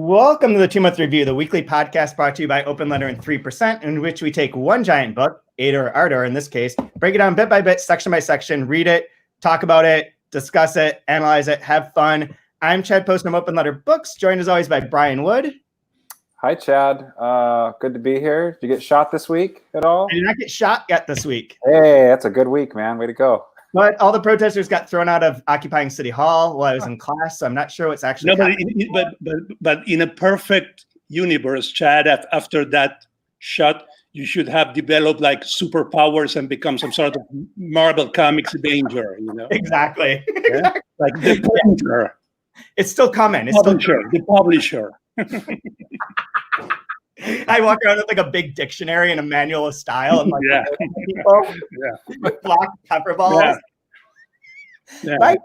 Welcome to the 2-Month Review, the weekly podcast brought to you by Open Letter and 3%, in which we take one giant book, ARDOR or ARDOR in this case, break it down bit by bit, section by section, read it, talk about it, discuss it, analyze it, have fun. I'm Chad Poston of Open Letter Books, joined as always by Brian Wood. Hi, Chad. Good to be here. Did you get shot this week at all? I did not get shot yet this week. Hey, that's a good week, man. Way to go. But all the protesters got thrown out of occupying City Hall while I was in class, so I'm not sure what's actually happening. But in a perfect universe, Chad, after that shot, you should have developed like superpowers and become some sort of Marvel Comics Avenger, you know? Exactly. Yeah? Like the printer. It's still coming. It's The publisher. I walk around with like a big dictionary and a manual of style and like with black pepper balls. Yeah. Right?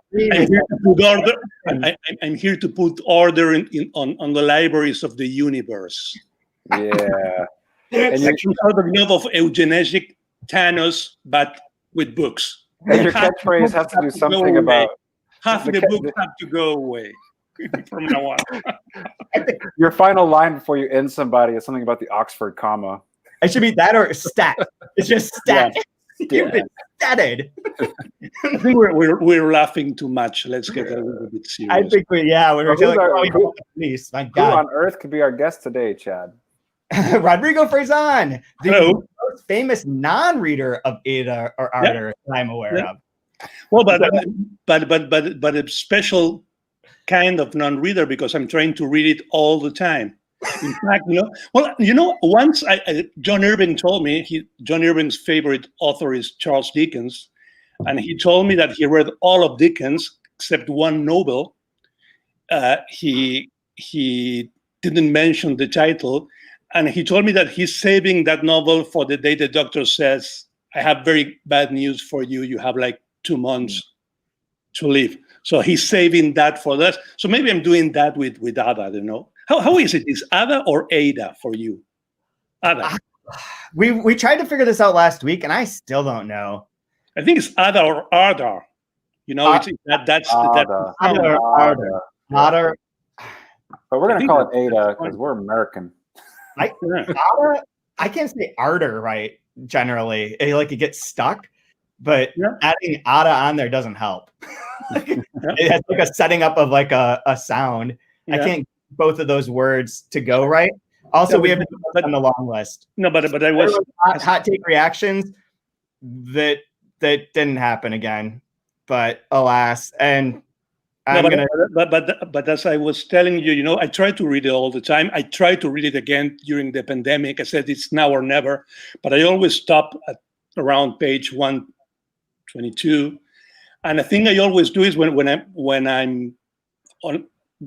I'm here to put order on the libraries of the universe. Yeah. And you sort of eugenetic Thanos, but with books. And your catchphrase has to do something about half the books have to go away. From now on. Your final line before you end somebody is something about the Oxford comma. It should be that or stat. It's just stat. Yeah. Statted. I think we're laughing too much. Let's get a little bit serious. I think we were feeling like police. My God. Who on earth could be our guest today, Chad? Rodrigo Frazan, the most famous non-reader of ARDOR or ARDOR that I'm aware of. Well, but a special kind of non-reader because I'm trying to read it all the time. In fact, once John Irving told me, John Irving's favorite author is Charles Dickens, and he told me that he read all of Dickens except one novel. He didn't mention the title, and he told me that he's saving that novel for the day the doctor says, I have very bad news for you. You have like 2 months to live. So he's saving that for us. So maybe I'm doing that with Ada, I don't know. How is it? Is Ada or Ada for you? Ada. We tried to figure this out last week, and I still don't know. I think it's Ada or ARDOR. You know, that's Ada. ARDOR. ARDOR. But we're going to call it Ada because we're American. ARDOR, I can't say ARDOR right, generally. It gets stuck. But adding Ada on there doesn't help. It has like a setting up of like a sound. I can't get both of those words to go right. Also, we have on the long list. No, but I was hot take reactions that didn't happen again. But alas, and but as I was telling you, I try to read it all the time. I try to read it again during the pandemic. I said it's now or never, but I always stop at around page 122, and the thing I always do is when I'm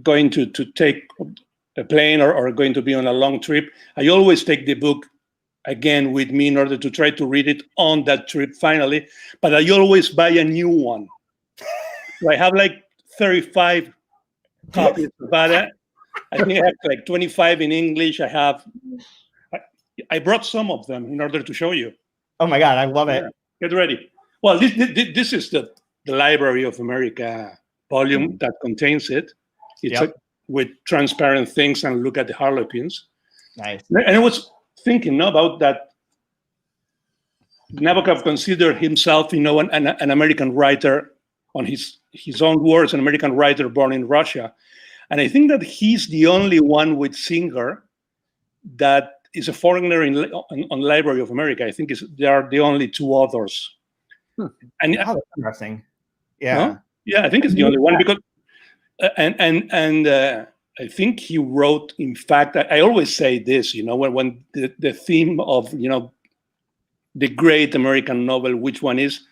going to take a plane or going to be on a long trip, I always take the book again with me in order to try to read it on that trip finally. But I always buy a new one. So I have like 35 copies of Ada. I think I have like 25 in English. I brought some of them in order to show you. Oh my God, I love it. Get ready. Well, this is the Library of America volume that contains it. It's with transparent things and look at the harlequins. Nice. And I was thinking about that. Nabokov considered himself, an American writer on his own words, an American writer born in Russia. And I think that he's the only one with Singer that is a foreigner on Library of America. I think there are the only two authors. And that's interesting. Yeah. Huh? Yeah, I think it's the only one because, and I think he wrote. In fact, I always say this. When the theme of the great American novel, which one is?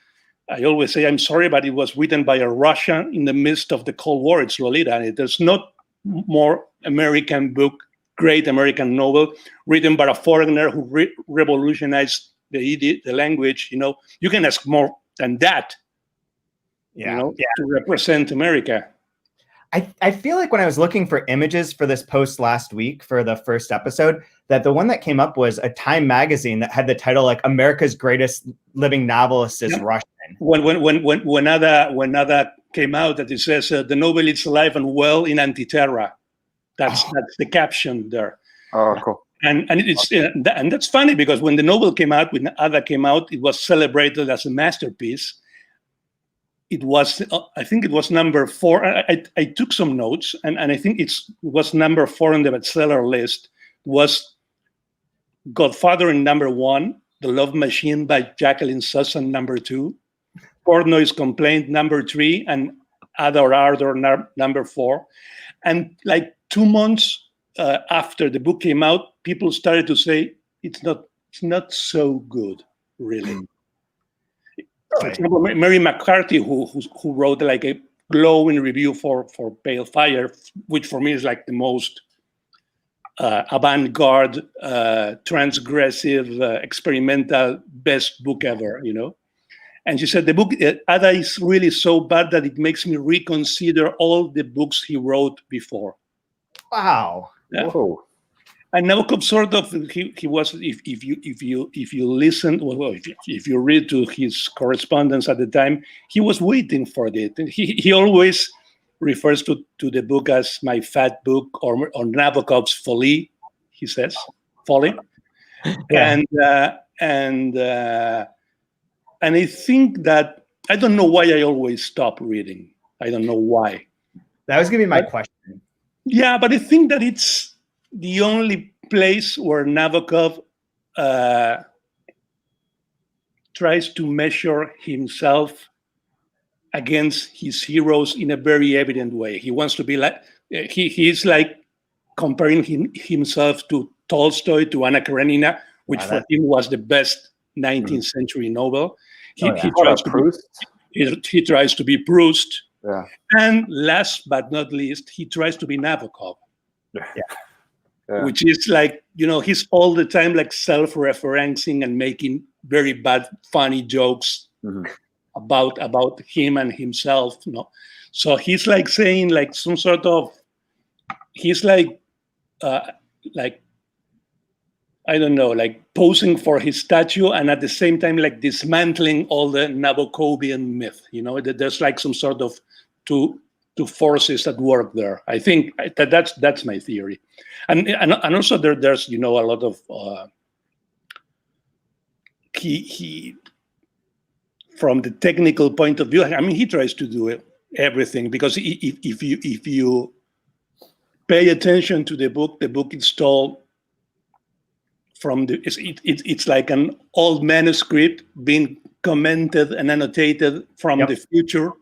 I always say, I'm sorry, but it was written by a Russian in the midst of the Cold War. It's Lolita. And there's not more American book, great American novel, written by a foreigner who revolutionized the language. You can ask more than that. To represent America. I feel like when I was looking for images for this post last week for the first episode, that the one that came up was a Time magazine that had the title like America's Greatest Living Novelist is Russian. When Ada came out, that it says the novel is alive and well in Antiterra. That's the caption there. Oh, cool. And it's and that's funny because when the novel came out, when Ada came out, it was celebrated as a masterpiece. It was, I think it was number 4. I took some notes, and I think it was number 4 on the bestseller list. It was Godfather in number 1, The Love Machine by Jacqueline Susan number 2, Portnoy's Complaint number 3, and ARDOR number 4. And like 2 months after the book came out, people started to say it's not so good, really. For example, Mary McCarthy, who wrote like a glowing review for Pale Fire, which for me is like the most avant-garde, transgressive, experimental, best book ever, And she said the book Ada is really so bad that it makes me reconsider all the books he wrote before. Wow. Yeah. Whoa. And Nabokov sort of he was if you listen, well, if you read to his correspondence at the time, he was waiting for it. He always refers to the book as my fat book, or Nabokov's Folly. He says Folly, Yeah. and I think that I don't know why I always stop reading. I don't know why. That was gonna be my question. Yeah, but I think that it's the only place where Nabokov tries to measure himself against his heroes in a very evident way. He wants to be like, he's like comparing himself to Tolstoy, to Anachronina, which for him was the best 19th century novel. He tries to be Proust. Yeah. And last but not least, he tries to be Nabokov. Yeah. Which is like, he's all the time like self-referencing and making very bad, funny jokes about him and himself. So he's like saying like some sort of, he's like I don't know, like posing for his statue, and at the same time like dismantling all the Nabokovian myth. There's like some sort of two forces at work there. I think that's my theory, and also there's a lot of he from the technical point of view. I mean, he tries to do everything, because if you pay attention to the book is told from it's like an old manuscript being commented and annotated from the future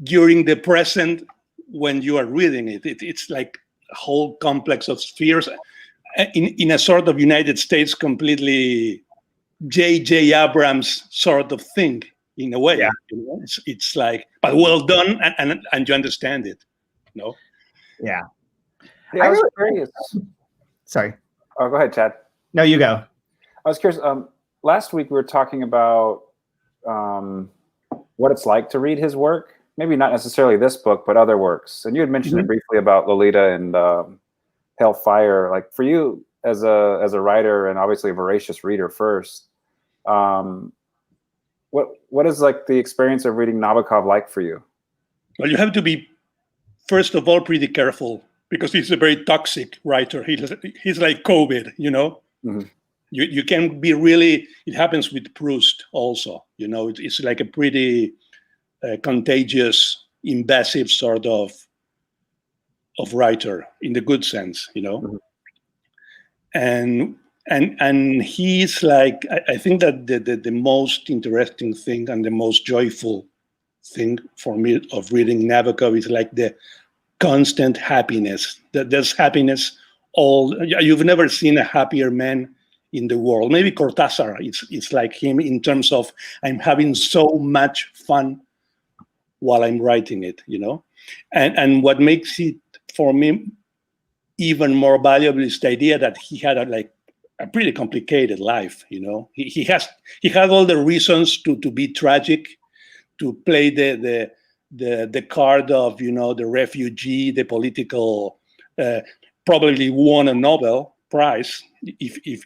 during the present when you are reading it. It's like a whole complex of spheres in a sort of United States completely J.J. Abrams sort of thing in a way. It's like, but well done, and you understand it. Yeah. I was curious. Sorry. Oh, go ahead, Chad. No, you go. I was curious. Last week we were talking about what it's like to read his work. Maybe not necessarily this book, but other works. And you had mentioned it briefly about Lolita and Pale Fire. Like, for you as a writer, and obviously a voracious reader first, what is like the experience of reading Nabokov like for you? Well, you have to be, first of all, pretty careful, because he's a very toxic writer. He's like COVID, You can be really, it happens with Proust also, it's like a pretty contagious, invasive sort of writer in the good sense, and he's like, I think that the most interesting thing and the most joyful thing for me of reading Nabokov is like the constant happiness. There's happiness you've never seen a happier man in the world. Maybe Cortázar, it's like him in terms of, I'm having so much fun while I'm writing it, and what makes it for me even more valuable is the idea that he had a pretty complicated life. He had all the reasons to be tragic, to play the card of the refugee, the political, probably won a Nobel Prize if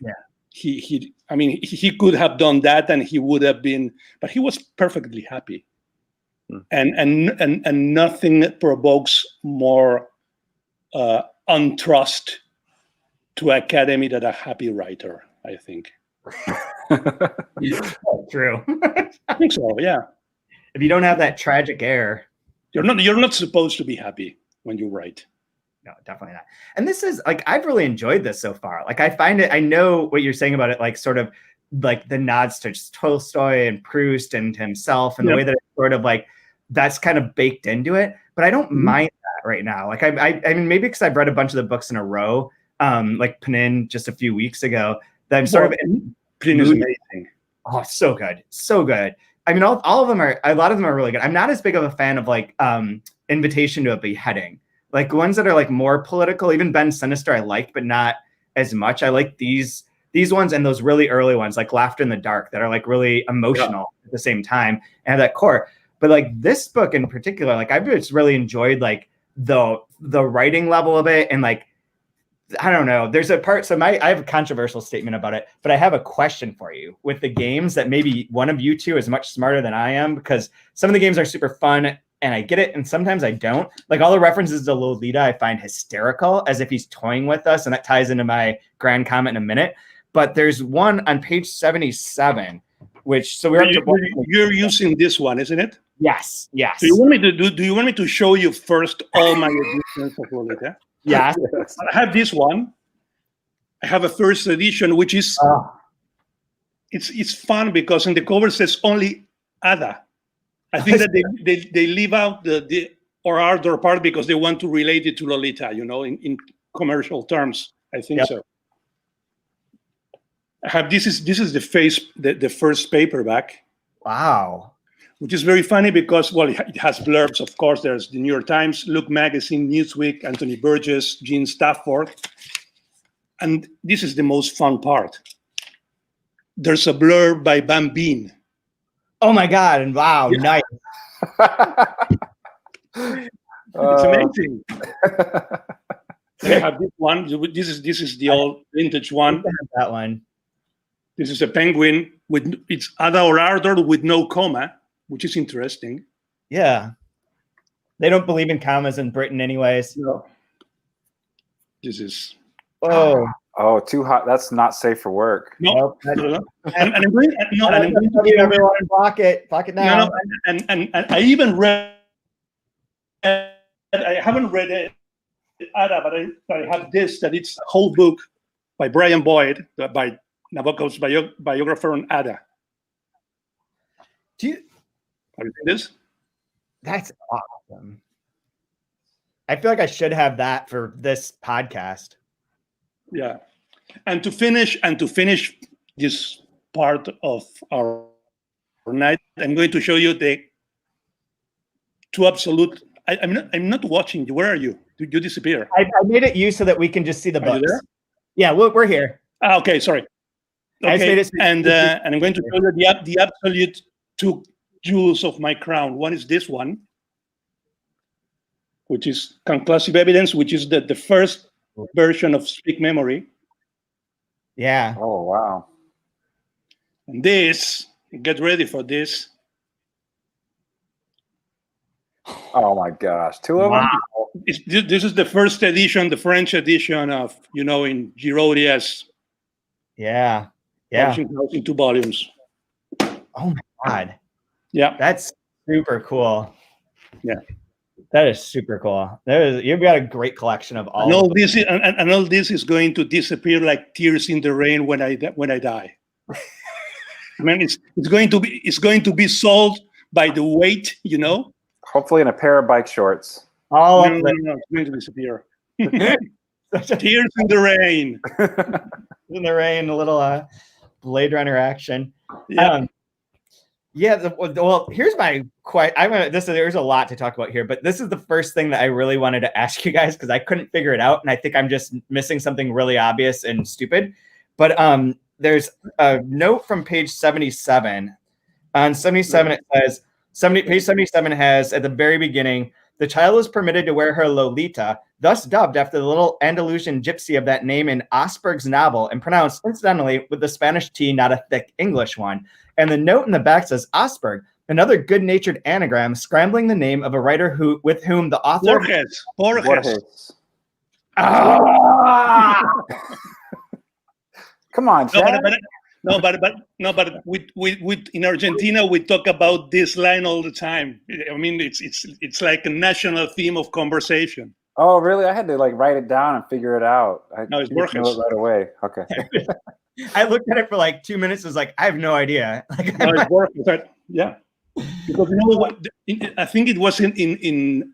he could have done that, and he would have been, but he was perfectly happy. And nothing provokes more untrust to academy than a happy writer, I think. True. I think so, yeah. If you don't have that tragic air, you're not supposed to be happy when you write. No, definitely not. And this is like, I've really enjoyed this so far. Like, I find it, I know what you're saying about it, like sort of like the nods to Tolstoy and Proust and himself, and the way that it's sort of like, that's kind of baked into it. But I don't mind that right now. Like, I mean, maybe because I've read a bunch of the books in a row, like Penin just a few weeks ago, that I'm sort of Penin is amazing. Oh, so good. So good. I mean, all of them are, a lot of them are really good. I'm not as big of a fan of like Invitation to a Beheading. Like ones that are like more political, even Ben Sinister I liked, but not as much. I like these ones and those really early ones, like Laughter in the Dark, that are like really emotional at the same time and have that core. But like this book in particular, like I've just really enjoyed like the writing level of it. And like, I don't know, there's a part, so I have a controversial statement about it, but I have a question for you with the games that maybe one of you two is much smarter than I am, because some of the games are super fun and I get it, and sometimes I don't. Like all the references to Lolita I find hysterical, as if he's toying with us, and that ties into my grand comment in a minute. But there's one on page 77, which, so you're using this one, isn't it? Yes, yes. Do you want me to show you first all my editions of Lolita? Yes. I have this one. I have a first edition, which is it's fun because in the cover says only Ada. I think that they leave out the ARDOR part because they want to relate it to Lolita, you know, in commercial terms. I think so. I have this is the first paperback. Wow. Which is very funny because, well, it has blurbs, of course. There's the New York Times, Look Magazine, Newsweek, Anthony Burgess, Gene Stafford. And this is the most fun part. There's a blurb by Van Bean. Oh my God, and wow, nice. It's amazing. I have this one. This is the old vintage one. That one. This is a penguin with it's Ada or ARDOR with no comma, which is interesting. Yeah. They don't believe in commas in Britain anyways. No. This is too hot. That's not safe for work. No. And I'm going to everyone block it now. And I even read I haven't read it Ada, but I have this, that it's a whole book by Brian Boyd, by Nabokov's biographer on Ada. Have you seen this? That's awesome. I feel like I should have that for this podcast. Yeah. And to finish this part of our night, I'm going to show you the two absolute. I'm not watching you. Where are you? Did you disappear? I made it you so that we can just see the books. You there? Yeah, we're here. Okay, sorry. Okay, and I'm going to show you the absolute two jewels of my crown. One is this one, which is Conclusive Evidence, which is the first version of Speak Memory. Yeah. Oh, wow. And this, get ready for this. Oh my gosh, two of them? This is the first edition, the French edition of, in Giraudia's. Yeah. In 2 volumes. Oh my God. Yeah. That's super cool. Yeah. That is super cool. You've got a great collection of all. And all this is going to disappear like tears in the rain when I die. I mean, it's going to be sold by the weight, Hopefully in a pair of bike shorts. No, it's going to disappear. Tears in the rain. In the rain, a little Blade Runner action. Yeah. Well, here's my question. There's a lot to talk about here, but this is the first thing that I really wanted to ask you guys because I couldn't figure it out, and I think I'm just missing something really obvious and stupid. But there's a note from page 77. On 77, it says, page 77 has, at the very beginning, the child is permitted to wear her Lolita, thus dubbed after the little Andalusian gypsy of that name in Osberg's novel, and pronounced, incidentally, with the Spanish T, not a thick English one. And the note in the back says Osberg, another good-natured anagram, scrambling the name of a writer with whom the author... Borges. Ah! Come on, Chad. But we in Argentina we talk about this line all the time. I mean, it's like a national theme of conversation. Oh, really? I had to like write it down and figure it out. No, it's Borges right away. Okay. I looked at it for like 2 minutes. Was like, I have no idea. Like, No, it's Borges. Yeah, because you know what? I think it was in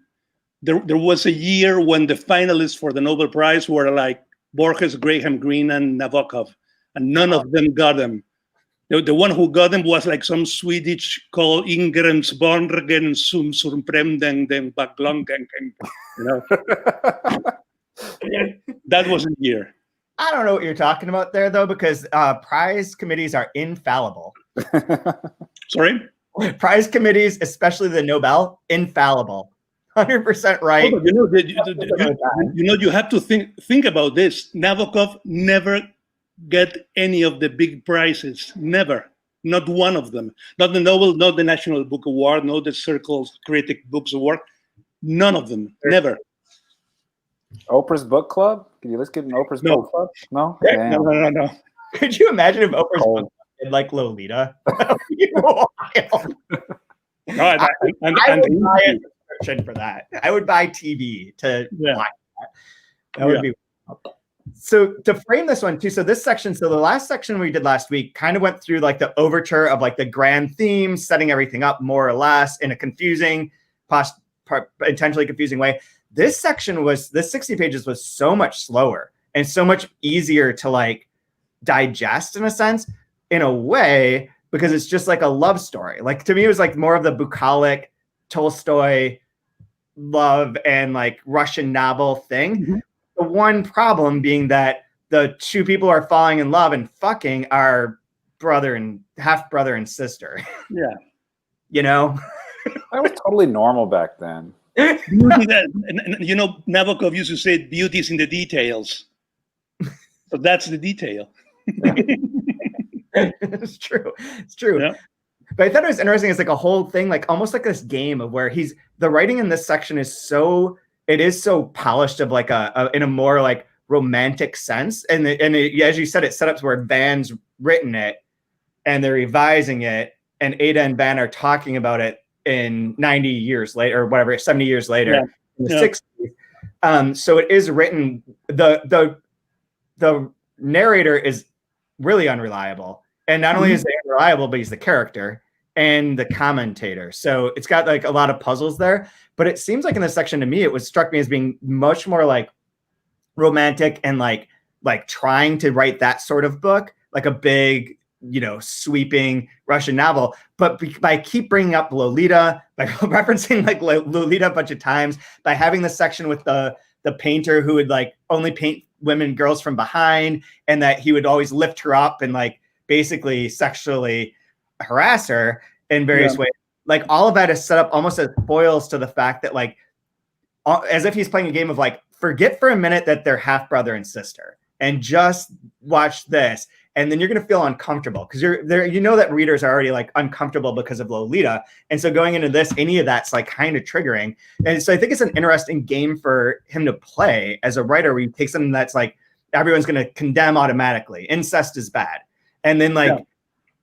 there was a year when the finalists for the Nobel Prize were like Borges, Graham Greene, and Nabokov, and none of them got them. The one who got them was like some Swedish called Ingrensborgen som surprenden den baklongen. You know, that was a year. I don't know what you're talking about there, though, because prize committees are infallible. Sorry? Prize committees, especially the Nobel, infallible. 100% right. Oh, you have to think about this. Nabokov never get any of the big prizes. Never. Not one of them. Not the Nobel, not the National Book Award, not the Circle Critic Books Award. None of them. Never. Oprah's Book Club? Can you let's get an Oprah's Book Club? No? No. Could you imagine if Oprah's Book Club did like Lolita? I would buy a subscription for that. I would buy TV to watch that. That would be. So to frame this one too, so this section, so the last section we did last week kind of went through like the overture of like the grand theme, setting everything up more or less in a confusing, intentionally confusing way. This section was, this 60 pages was so much slower and so much easier to like digest in a sense, in a way, because it's just like a love story. Like to me, it was like more of the bucolic Tolstoy love and like Russian novel thing. Mm-hmm. The one problem being that the two people are falling in love and fucking are brother and half brother and sister. Yeah. You know? That was totally normal back then. And, you know, Nabokov used to say beauty's in the details. So that's the detail. Yeah. It's true. It's true. Yeah. But I thought it was interesting. It's like a whole thing, like almost like this game of where the writing in this section is so, it is so polished of like in a more like romantic sense. And as you said, it set up where Van's written it and they're revising it, and Ada and Van are talking about it in 90 years later, or whatever, 70 years later, in the 60s. So it is written, the narrator is really unreliable. And not only is he unreliable, but he's the character and the commentator. So it's got like a lot of puzzles there. But it seems like in this section to me, it struck me as being much more like romantic and like trying to write that sort of book, like a big, you know, sweeping Russian novel. But by keep bringing up Lolita, by referencing like Lolita a bunch of times, by having the section with the painter who would like only paint women, girls from behind, and that he would always lift her up and like basically sexually harass her in various ways. Like all of that is set up almost as foils to the fact that like, as if he's playing a game of like, forget for a minute that they're half brother and sister and just watch this. And then you're going to feel uncomfortable because you're there. You know that readers are already like uncomfortable because of Lolita. And so going into this, any of that's like kind of triggering. And so I think it's an interesting game for him to play as a writer where you take something that's like, everyone's going to condemn automatically. Incest is bad. And then like,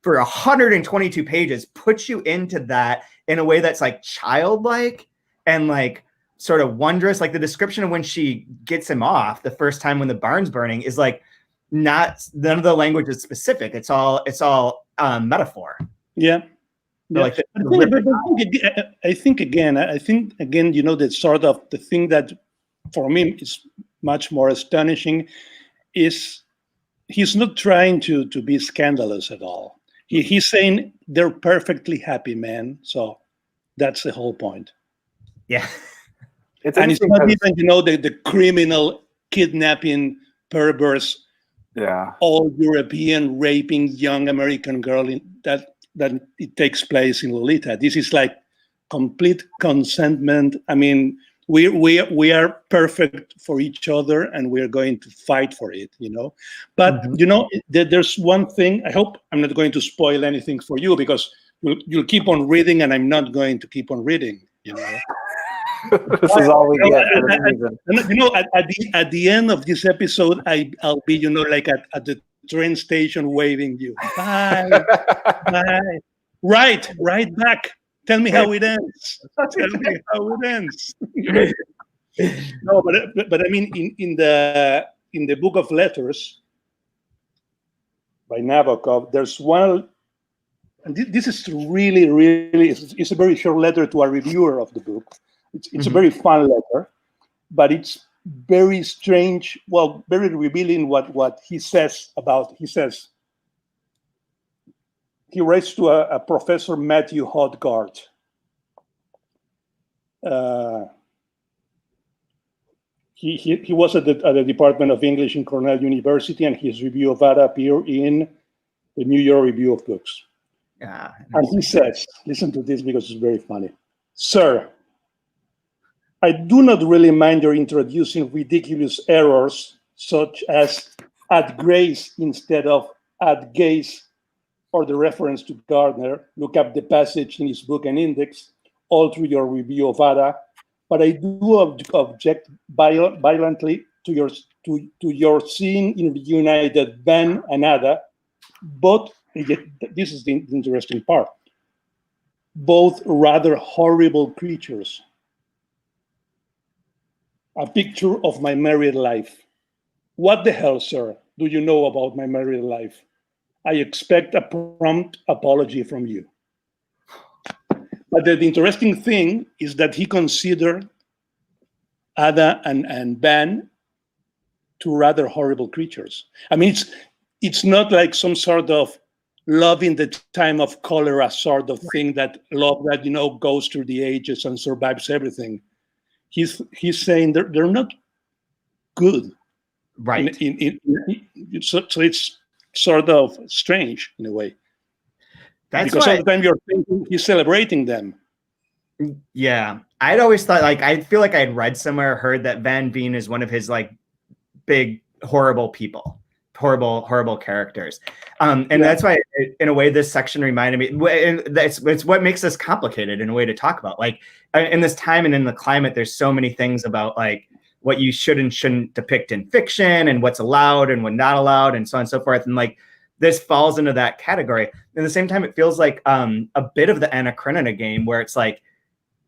for 122 pages, puts you into that in a way that's like childlike and like sort of wondrous. Like the description of when she gets him off the first time when the barn's burning is like none of the language is specific. It's all metaphor. Yeah. So like I think again, you know, that sort of the thing that for me is much more astonishing is he's not trying to be scandalous at all. He's saying they're perfectly happy, man. So that's the whole point. Yeah. And it's not even, you know, the criminal kidnapping, perverse, all European raping young American girl that it takes place in Lolita. This is like complete consentment. I mean, we are perfect for each other and we're going to fight for it, you know. But you know, there's one thing. I hope I'm not going to spoil anything for you because you'll keep on reading and I'm not going to keep on reading, you know. This is all we get for this reason. You know, at the end of this episode, I'll be, you know, like at the train station waving you. Bye. Bye. Right back. Tell me how it ends. Tell me how it ends. No, but I mean, in the book of letters by Nabokov, there's one, and this is really, it's a very short letter to a reviewer of the book. It's a very fun letter, but it's very strange, well, very revealing what he says about, he writes to a Professor Matthew Hodgard. He was at the Department of English in Cornell University, and his review of Ada appeared in the New York Review of Books. Yeah, and he says, listen to this because it's very funny. Sir, I do not really mind your introducing ridiculous errors such as add grace instead of add gaze, or the reference to Gardner. Look up the passage in his book and index, all through your review of Ada. But I do object violently to your seeing in the United Ben and Ada, both, this is the interesting part, both rather horrible creatures. A picture of my married life. What the hell, sir, do you know about my married life? I expect a prompt apology from you. But the interesting thing is that he considered Ada and Ben two rather horrible creatures. I mean, it's not like some sort of love in the time of cholera sort of thing, that love that, you know, goes through the ages and survives everything. He's saying they're not good, right? So it's sort of strange in a way. That's because all the time you're thinking he's celebrating them. Yeah, I'd always thought, like, I feel like I'd read somewhere or heard that Van Veen is one of his like big horrible people, horrible characters, and that's why, in a way, this section reminded me. And it's what makes this complicated in a way to talk about. Like, in this time and in the climate, there's so many things about like what you should and shouldn't depict in fiction, and what's allowed and what not allowed, and so on and so forth. And like, this falls into that category. At the same time, it feels like a bit of the anachronina game, where it's like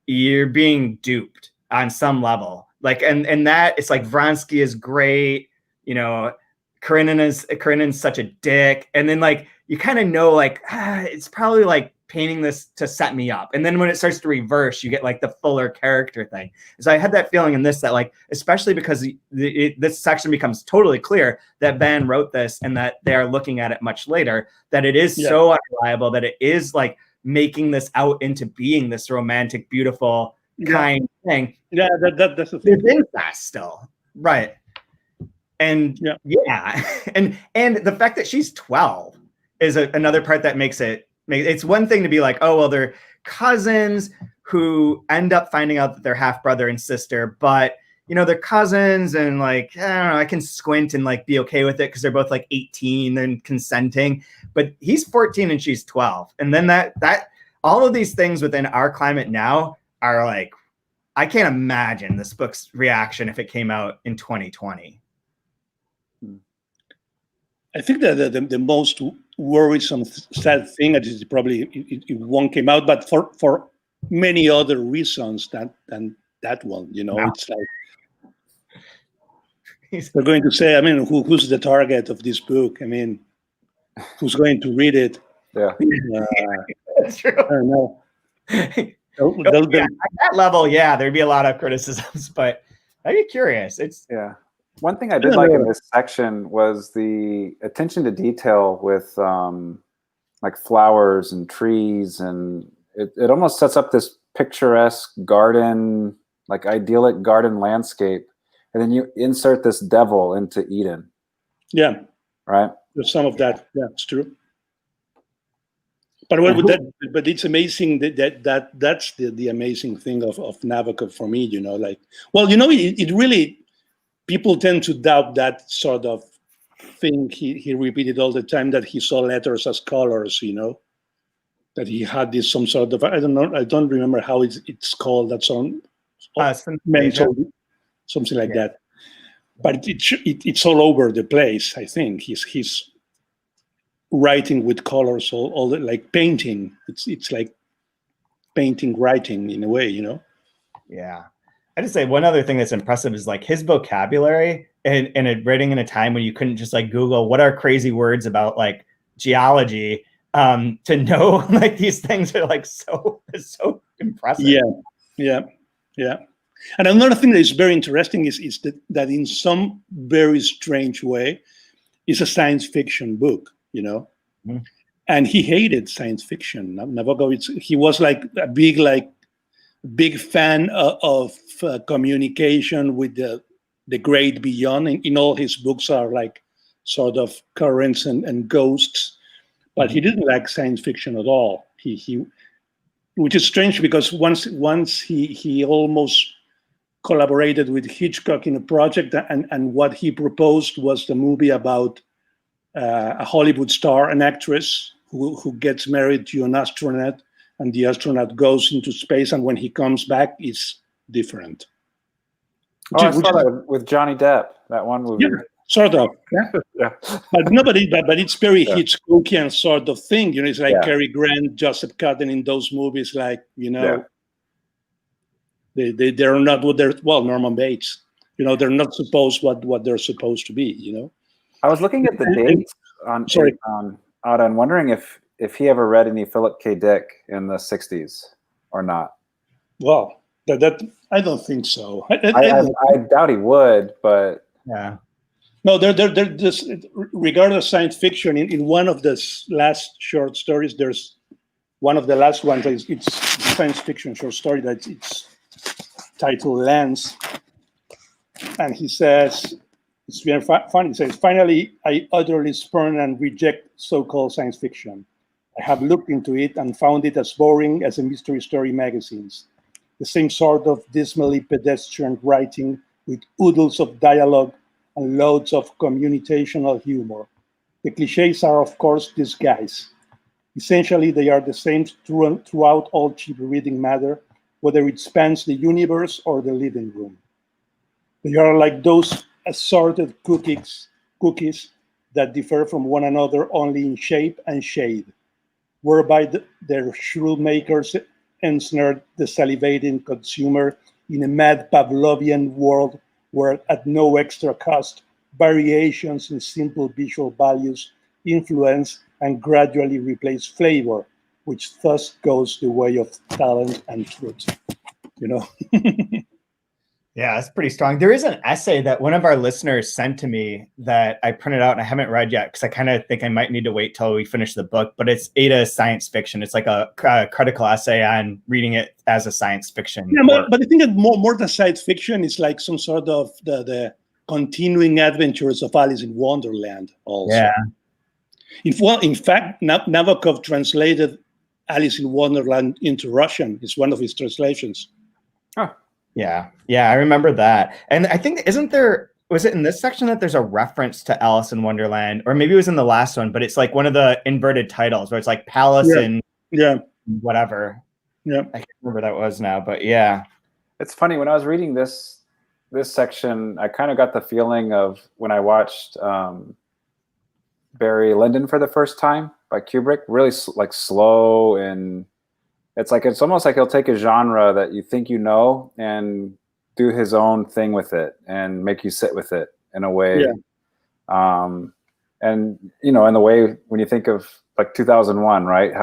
you're being duped on some level. Like, and that it's like Vronsky is great, you know, Karenin's such a dick, and then like you kind of know like it's probably like painting this to set me up, and then when it starts to reverse, you get like the fuller character thing. So I had that feeling in this, that like, especially because this section becomes totally clear that Van wrote this and that they are looking at it much later, that it is so unreliable, that it is like making this out into being this romantic, beautiful kind thing. Yeah, that's the thing. There's incest still, right? And and the fact that she's 12 is another part that makes it. It's one thing to be like, oh well, they're cousins who end up finding out that they're half brother and sister, but you know, they're cousins, and like, I don't know, I can squint and like be okay with it because they're both like 18 and consenting. But he's 14 and she's 12, and then that all of these things within our climate now are like, I can't imagine this book's reaction if it came out in 2020. I think that the most worrisome, sad thing is probably it won't come out, but for many other reasons than that one. You know, it's like they're going to say, I mean, who's the target of this book? I mean, who's going to read it? Yeah, That's true. I don't know. At that level, there'd be a lot of criticisms, but I'd be curious. One thing I did like in this section was the attention to detail with like flowers and trees, and it almost sets up this picturesque garden, like idyllic garden landscape, and then you insert this devil into Eden. Yeah. Right? There's some of that. Yeah, it's true. But but it's amazing that's the amazing thing of Nabokov for me, you know, like, well, you know, it really, people tend to doubt that sort of thing he repeated all the time, that he saw letters as colors, you know, that he had this some sort of, I don't know, I don't remember how it's called, that song, mental, something like that. But it's all over the place. I think he's writing with colors, all like painting. It's like painting, writing in a way, Yeah. I just say one other thing that's impressive is like his vocabulary and writing in a time when you couldn't just like Google what are crazy words about like geology, to know like these things are like so impressive. Yeah. And another thing that is very interesting is that in some very strange way, it's a science fiction book, Mm-hmm. And he hated science fiction. Nabokov, he was like a big fan of communication with the great beyond. In all his books are like sort of currents and ghosts, but he didn't like science fiction at all. He which is strange because once he almost collaborated with Hitchcock in a project, and what he proposed was the movie about a Hollywood star, an actress who gets married to an astronaut, and the astronaut goes into space, and when he comes back, it's different. I saw that with Johnny Depp, that one movie. Yeah, sort of. Yeah. But it's very Hitchcockian sort of thing. It's like Cary Grant, Joseph Cotten in those movies, like, they're not what they're, Norman Bates, they're not supposed what they're supposed to be, I was looking at the dates on Ada and wondering if he ever read any Philip K. Dick in the 60s or not. Well, that I don't think so. I doubt he would, but yeah. No, they're just, regardless of science fiction, in one of the last short stories, there's one of the last ones, it's science fiction short story that it's titled Lens, and he says, it's very funny, he says, "Finally, I utterly spurn and reject so-called science fiction. I have looked into it and found it as boring as the mystery story magazines. The same sort of dismally pedestrian writing with oodles of dialogue and loads of commutational humor. The cliches are, of course, disguise. Essentially, they are the same throughout all cheap reading matter, whether it spans the universe or the living room. They are like those assorted cookies that differ from one another only in shape and shade, whereby their shrew makers ensnared the salivating consumer in a mad Pavlovian world where, at no extra cost, variations in simple visual values influence and gradually replace flavor, which thus goes the way of talent and truth." Yeah, that's pretty strong. There is an essay that one of our listeners sent to me that I printed out and I haven't read yet because I kind of think I might need to wait till we finish the book, but it's Ada science fiction. It's like a critical essay on reading it as a science fiction. Yeah, but I think that more than science fiction is like some sort of the continuing adventures of Alice in Wonderland also. Yeah. In fact, Nabokov translated Alice in Wonderland into Russian. It's one of his translations. Huh. Yeah, I remember that. And I think, was it in this section that there's a reference to Alice in Wonderland, or maybe it was in the last one, but it's like one of the inverted titles where it's like Palace and whatever. Yeah, I can't remember what that was now, but yeah. It's funny, when I was reading this section, I kind of got the feeling of when I watched Barry Lyndon for the first time by Kubrick, really like slow, and it's almost like he'll take a genre that you think and do his own thing with it and make you sit with it in a way. Yeah. And in the way when you think of like 2001, right?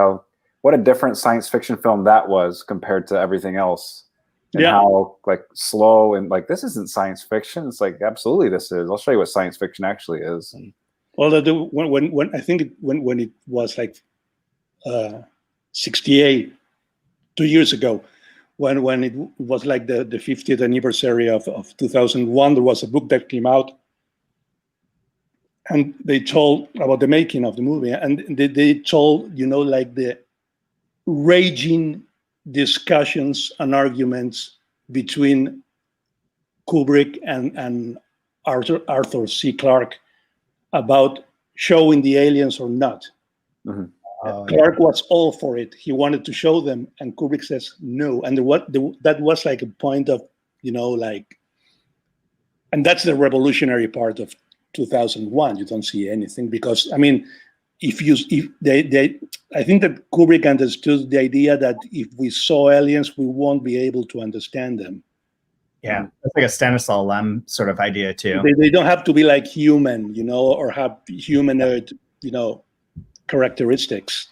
What a different science fiction film that was compared to everything else. And how like slow and like, this isn't science fiction. It's like, absolutely this is. I'll show you what science fiction actually is. And, although when I think when it was like 68, 2 years ago, when it was like the 50th anniversary of 2001, there was a book that came out, and they told about the making of the movie, and they told like the raging discussions and arguments between Kubrick and Arthur C. Clarke about showing the aliens or not. Mm-hmm. Clark was all for it. He wanted to show them, and Kubrick says no. And that was like a point of, like, and that's the revolutionary part of 2001. You don't see anything because, I mean, I think that Kubrick understood the idea that if we saw aliens, we won't be able to understand them. Yeah, that's like a Stanislaw Lem sort of idea too. They don't have to be like human, or have humanoid, characteristics.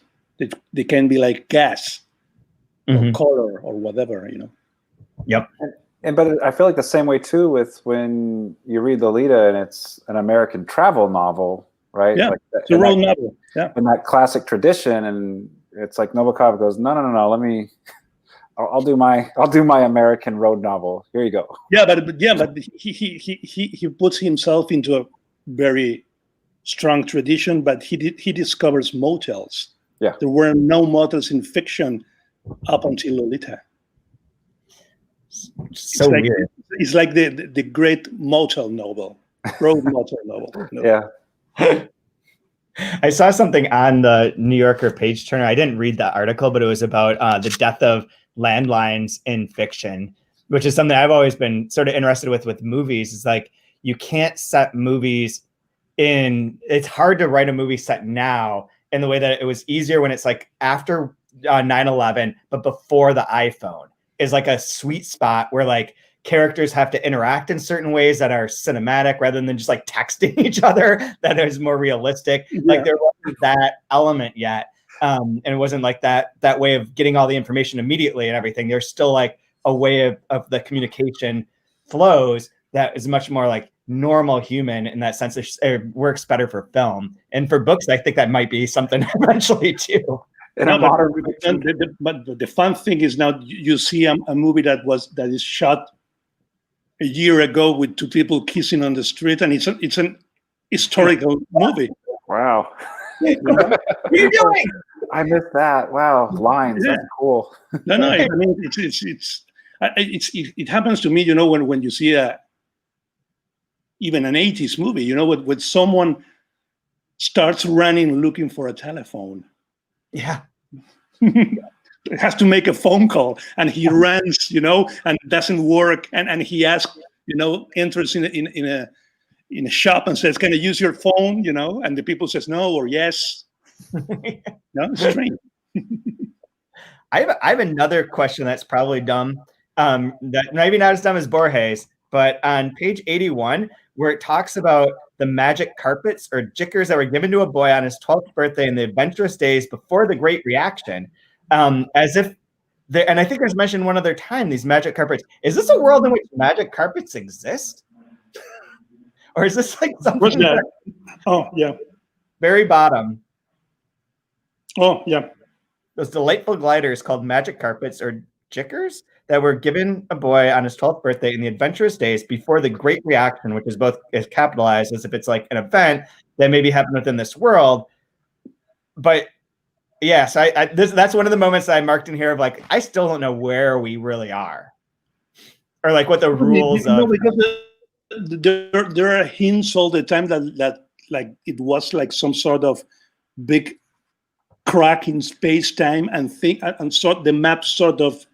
They can be like gas or color or whatever, Yep. But I feel like the same way too with when you read Lolita and it's an American travel novel, right? Yeah, like it's a road novel. Yeah, in that classic tradition, and it's like Nabokov goes, no, I'll do my American road novel. Here you go. Yeah, but he puts himself into a very strong tradition, but he discovers motels. Yeah, there were no motels in fiction up until Lolita. So like, weird. It's like the great motel novel, road motel novel. Yeah. I saw something on the New Yorker page turner. I didn't read that article, but it was about the death of landlines in fiction, which is something I've always been sort of interested with movies. It's like you can't set movies in. It's hard to write a movie set now in the way that it was easier when it's like after 9/11, but before the iPhone is like a sweet spot where like characters have to interact in certain ways that are cinematic rather than just like texting each other that is more realistic. Yeah. Like there wasn't that element yet. And it wasn't like that way of getting all the information immediately and everything. There's still like a way of the communication flows that is much more like normal human in that sense. It works better for film. And for books, I think that might be something eventually too. But the fun thing is now you see a movie that is shot a year ago with two people kissing on the street, and it's an historical movie. Wow. What are you doing? I missed that. Wow, lines. Yeah. That's cool. No. I mean, it happens to me. When you see even an 80s movie, when someone starts running looking for a telephone. Yeah. It has to make a phone call, and he runs, and it doesn't work, and he asks, enters in a shop and says, "Can I use your phone?" And the people says no or yes. No, it's strange. I have another question that's probably dumb. That maybe not as dumb as Borges, but on page 81, where it talks about the magic carpets or jickers that were given to a boy on his 12th birthday in the adventurous days before the Great Reaction, as if and I think there's mentioned one other time, these magic carpets. Is this a world in which magic carpets exist? Or is this like something that, oh, yeah. Very bottom. Oh, yeah. Those delightful gliders called magic carpets or jickers that were given a boy on his 12th birthday in the adventurous days before the Great Reaction, which is capitalized as if it's like an event that maybe happened within this world. But yes, that's one of the moments that I marked in here of like, I still don't know where we really are. Or like what the rules of. Because there are hints all the time that like it was like some sort of big crack in space-time and the map sort of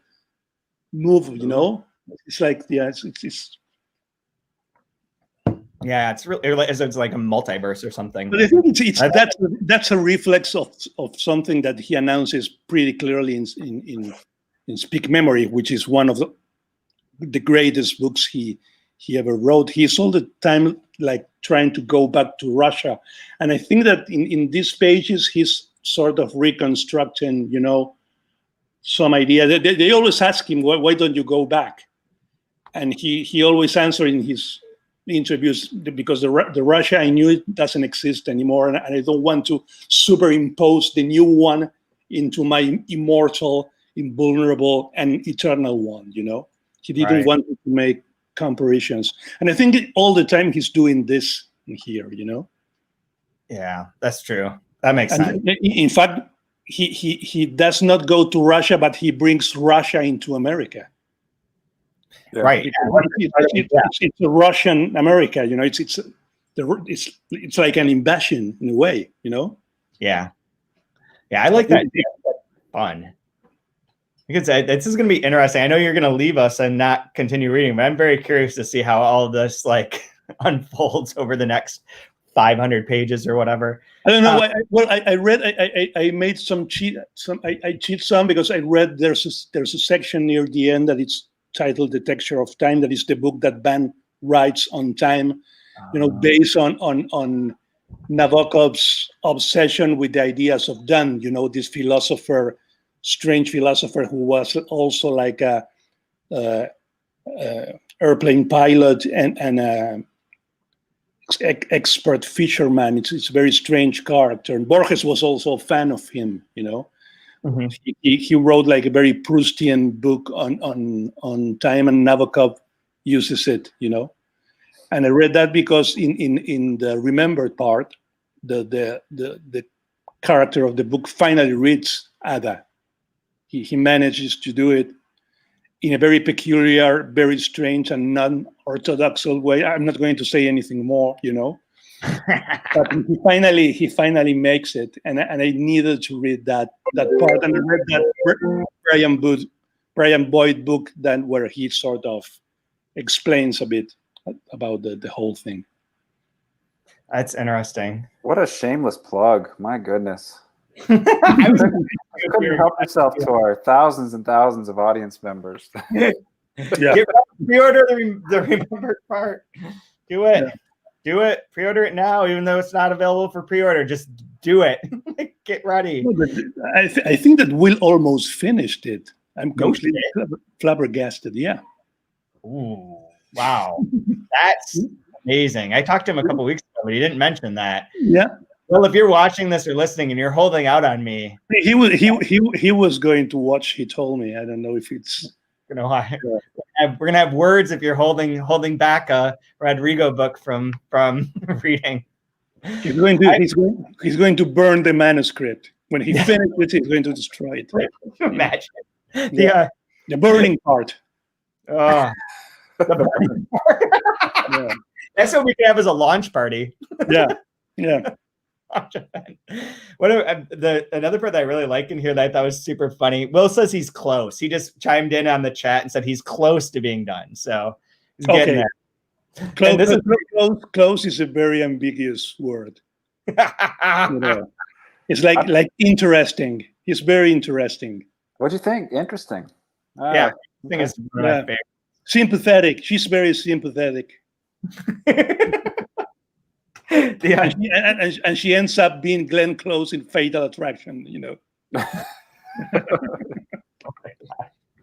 move, It's like, yeah, it's yeah, it's really it's like a multiverse or something. But I think that's a reflex of something that he announces pretty clearly in Speak Memory, which is one of the greatest books he ever wrote. He's all the time like trying to go back to Russia, and I think that in these pages he's sort of reconstructing, some idea. They always ask him, why don't you go back? And he always answers in his interviews, because the Russia I knew it doesn't exist anymore, and I don't want to superimpose the new one into my immortal, invulnerable, and eternal one. He didn't want to make comparisons, and I think all the time he's doing this here. Yeah, that's true. That makes sense. In fact, he does not go to Russia, but he brings Russia into America. Yeah. Right. It's a Russian America, it's like an invasion in a way, Yeah. Yeah, I like that. Fun. Because this is going to be interesting. I know you're going to leave us and not continue reading, but I'm very curious to see how all of this like unfolds over the next 500 pages or whatever. I don't know. I read. I made some cheat. I cheat some because I read there's a section near the end that it's titled "The Texture of Time." That is the book that Ban writes on time. Based on Nabokov's obsession with the ideas of done. This philosopher, strange philosopher who was also like a airplane pilot and expert fisherman. It's a very strange character. And Borges was also a fan of him. Mm-hmm. He wrote like a very Proustian book on time, and Nabokov uses it. And I read that because in the remembered part, the character of the book finally reads Ada. He manages to do it in a very peculiar, very strange, and non-orthodox way. I'm not going to say anything more, But he finally makes it, and I needed to read that part, and I read that Brian Boyd book where he sort of explains a bit about the whole thing. That's interesting. What a shameless plug! My goodness. I couldn't help myself to our thousands and thousands of audience members. Yeah. Pre-order the remembered part. Do it. Yeah. Do it. Pre-order it now, even though it's not available for pre-order. Just do it. Get ready. I think that Will almost finished it. I'm completely flabbergasted. Yeah. Ooh. Wow. That's amazing. I talked to him a couple weeks ago, but he didn't mention that. Yeah. Well, if you're watching this or listening and you're holding out on me, he was going to watch. He told me. I don't know if it's. We're gonna have words if you're holding back a Rodrigo book from reading. He's going to burn the manuscript when he finishes. He's going to destroy it. Imagine the burning part. Oh, the burning part. Yeah. That's what we can have as a launch party. Yeah. Another part that I really like in here that I thought was super funny. Will says he's close. He just chimed in on the chat and said he's close to being done. So he's getting there. Close is a very ambiguous word. It's like interesting. It's very interesting. What do you think? Interesting. Yeah, I think it's one of my favorites. Sympathetic. She's very sympathetic. And she ends up being Glenn Close in Fatal Attraction,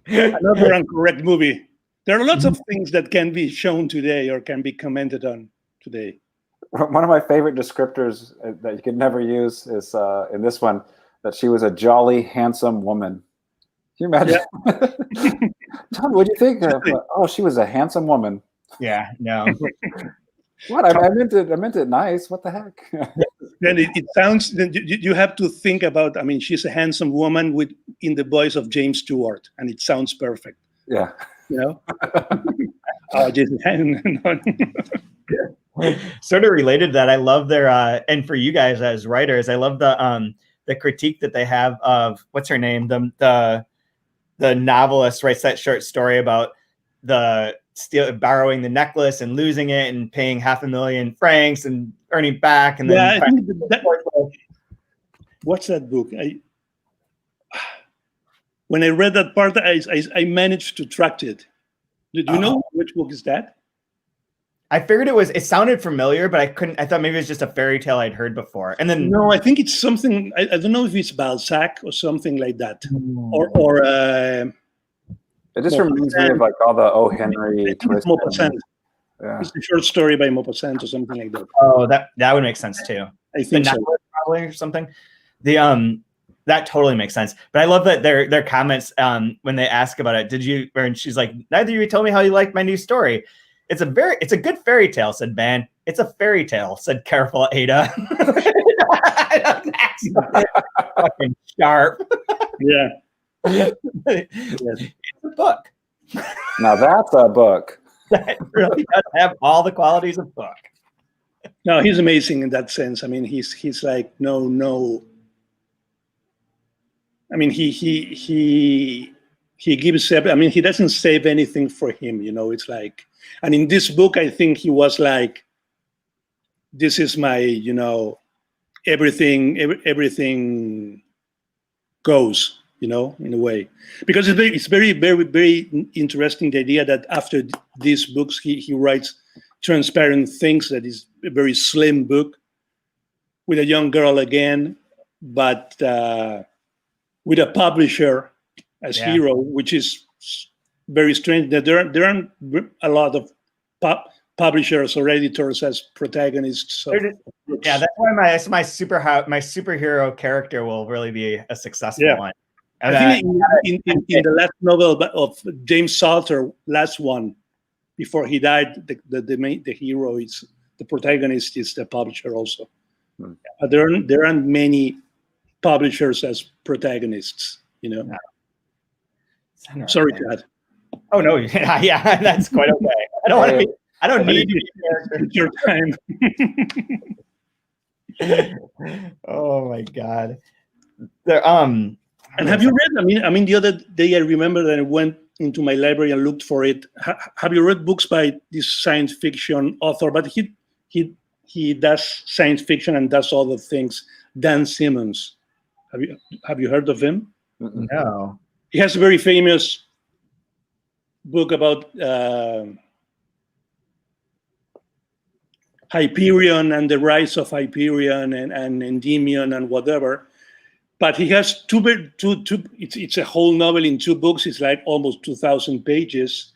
Another incorrect movie. There are lots of things that can be shown today or can be commented on today. One of my favorite descriptors that you can never use is in this one, that she was a jolly, handsome woman. Can you imagine? Yeah. John, what do you think? Oh, she was a handsome woman. Yeah, no. What? I meant it nice. What the heck? Then it sounds. You have to think about. I mean, she's a handsome woman in the voice of James Stewart, and it sounds perfect. Yeah. Sort of related to that, I love their and for you guys as writers, I love the critique that they have of what's her name, the novelist writes that short story about borrowing the necklace and losing it and paying $500,000 francs and earning back. And then I think what's that book? When I read that part, I managed to track it. Did you know which book is that? I figured it sounded familiar, but I thought maybe it was just a fairy tale I'd heard before. And then no, I think it's something, I don't know if it's Balzac or something like that. Or it just reminds me of like all the O. Henry twists. Yeah. It's a short story by Maupassant or something like that. Oh, that would make sense too. I think so. Probably or something. That totally makes sense. But I love that their comments when they ask about it. And she's like, neither of you told me how you liked my new story. It's a good fairy tale, said Ban. It's a fairy tale, said careful Ada. That's fucking sharp. Yeah. It's a book. Now that's a book. That really does have all the qualities of book. No, he's amazing in that sense. I mean, he's like no I mean, he gives. I mean, he doesn't save anything for him. You know, it's like, and in this book, I think he was like, "This is my, you know, everything goes." You know, in a way, because it's very, very, very interesting, the idea that after these books, he writes Transparent Things, that is a very slim book with a young girl again, but with a publisher as hero, which is very strange. That there aren't a lot of publishers or editors as protagonists. Yeah, that's why my superhero character will really be a successful one. I think in the last novel of James Salter, last one before he died, the hero is the protagonist is the publisher also. There aren't many publishers as protagonists, you know. No. Sorry, Chad. Oh no, yeah, that's quite okay. I don't want to be. I don't need to be your time. Oh my God. And have you read? I mean, the other day I remember that I went into my library and looked for it. Have you read books by this science fiction author? But he does science fiction and does other things. Dan Simmons. Have you heard of him? No. He has a very famous book about Hyperion and the rise of Hyperion and Endymion and whatever. But he has two. It's a whole novel in 2 books. It's like almost 2,000 pages.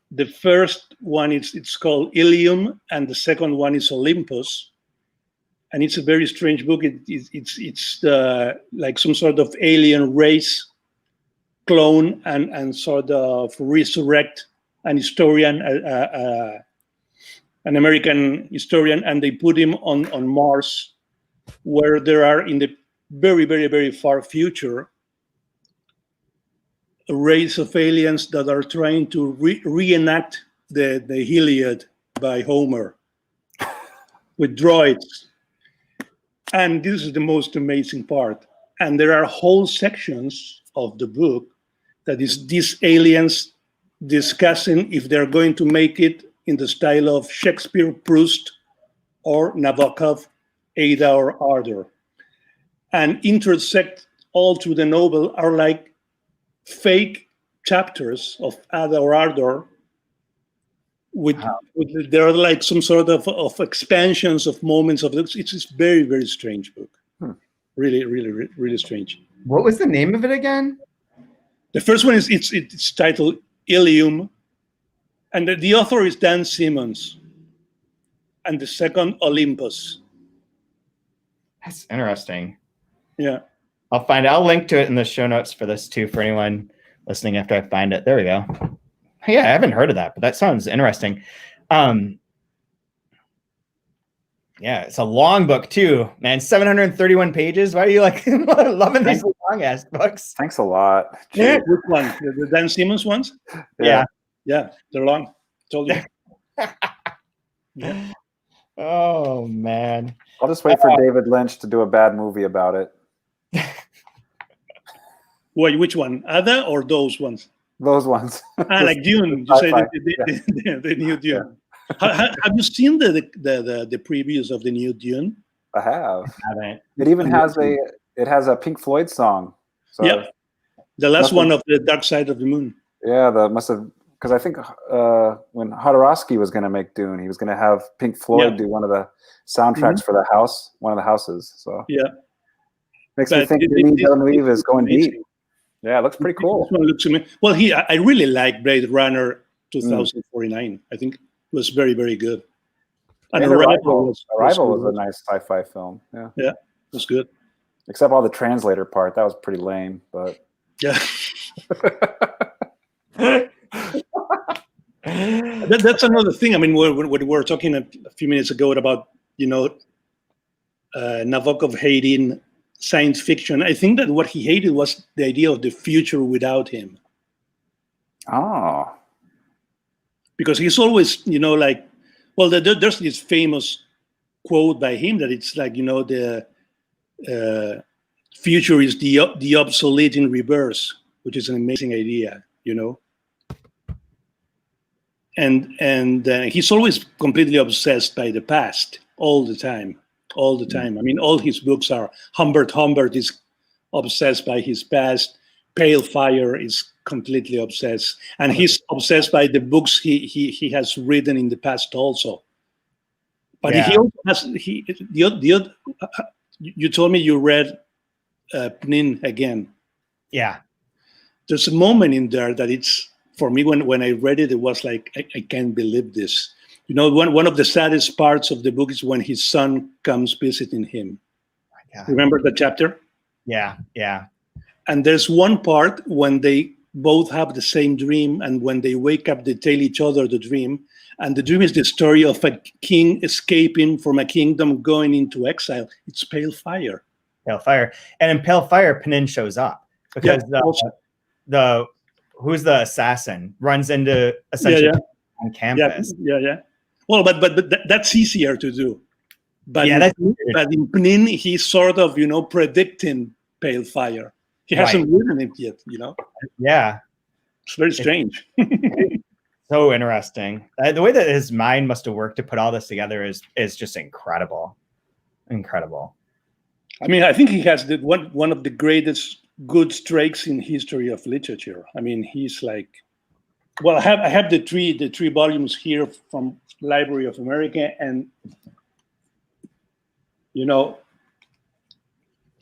The first one it's called Ilium, and the second one is Olympus. And it's a very strange book. It's like some sort of alien race clone and sort of resurrect an historian, an American historian, and they put him on Mars, where there are in the very, very, very far future a race of aliens that are trying to reenact the Iliad by Homer with droids. And this is the most amazing part. And there are whole sections of the book that is these aliens discussing if they're going to make it in the style of Shakespeare, Proust, or Nabokov, Ada, or Ardor. And intersect all through the novel are like fake chapters of Ada or Ardor. There are like some sort of expansions of moments of this. It's a very, very strange book. Really, really, really strange. What was the name of it again? The first one is it's titled Ilium, and the author is Dan Simmons. And the second, Olympus. That's interesting. Yeah. I'll link to it in the show notes for this too, for anyone listening after I find it. There we go. Yeah, I haven't heard of that, but that sounds interesting. Yeah, it's a long book too, man. 731 pages. Why are you like loving these long ass books? Thanks a lot. Which one? The Dan Simmons ones? Yeah, they're long. Told you. Yeah. Oh man. I'll just wait for David Lynch to do a bad movie about it. Wait, which one? Ada or those ones? Those ones. Like Dune. You say the new Dune. Yeah. Have you seen the previews of the new Dune? I have. It even has a Pink Floyd song. So yeah, the last one of the Dark Side of the Moon. Yeah, that must have, because I think when Jodorowsky was going to make Dune, he was going to have Pink Floyd do one of the soundtracks for the house, one of the houses. So yeah, makes me think Denis Villeneuve is going deep. Yeah, it looks pretty cool. This one looks amazing. Well, I really like Blade Runner 2049. I think it was very, very good. And Arrival was a nice sci-fi film. Yeah, it was good. Except all the translator part, that was pretty lame. But yeah, that's another thing. I mean, we were talking a few minutes ago about Nabokov hating science fiction. I think that what he hated was the idea of the future without him. Oh. Because he's always, there's this famous quote by him that it's like, future is the obsolete in reverse, which is an amazing idea, you know. And he's always completely obsessed by the past all the time. I mean, all his books are. Humbert is obsessed by his past. Pale Fire is completely obsessed, and he's obsessed by the books he has written in the past also. But he also has you told me you read Pnin again. Yeah. There's a moment in there that it's, for me, when I read it, it was like, I can't believe this. You know, one of the saddest parts of the book is when his son comes visiting him. Remember the chapter? Yeah, yeah. And there's one part when they both have the same dream, and when they wake up, they tell each other the dream. And the dream is the story of a king escaping from a kingdom going into exile. It's Pale Fire. Pale Fire. And in Pale Fire, Pnin shows up because who's the assassin runs into essentially on campus. Yeah. Well, but that's easier to do. But but in Pnin, he's sort of, you know, predicting Pale Fire. He hasn't written it yet, you know. Yeah, it's very strange. So interesting. The way that his mind must have worked to put all this together is just incredible. Incredible. I mean, I think he has one of the greatest good strikes in history of literature. I mean, he's like, well, I have the three volumes here from Library of America, and you know,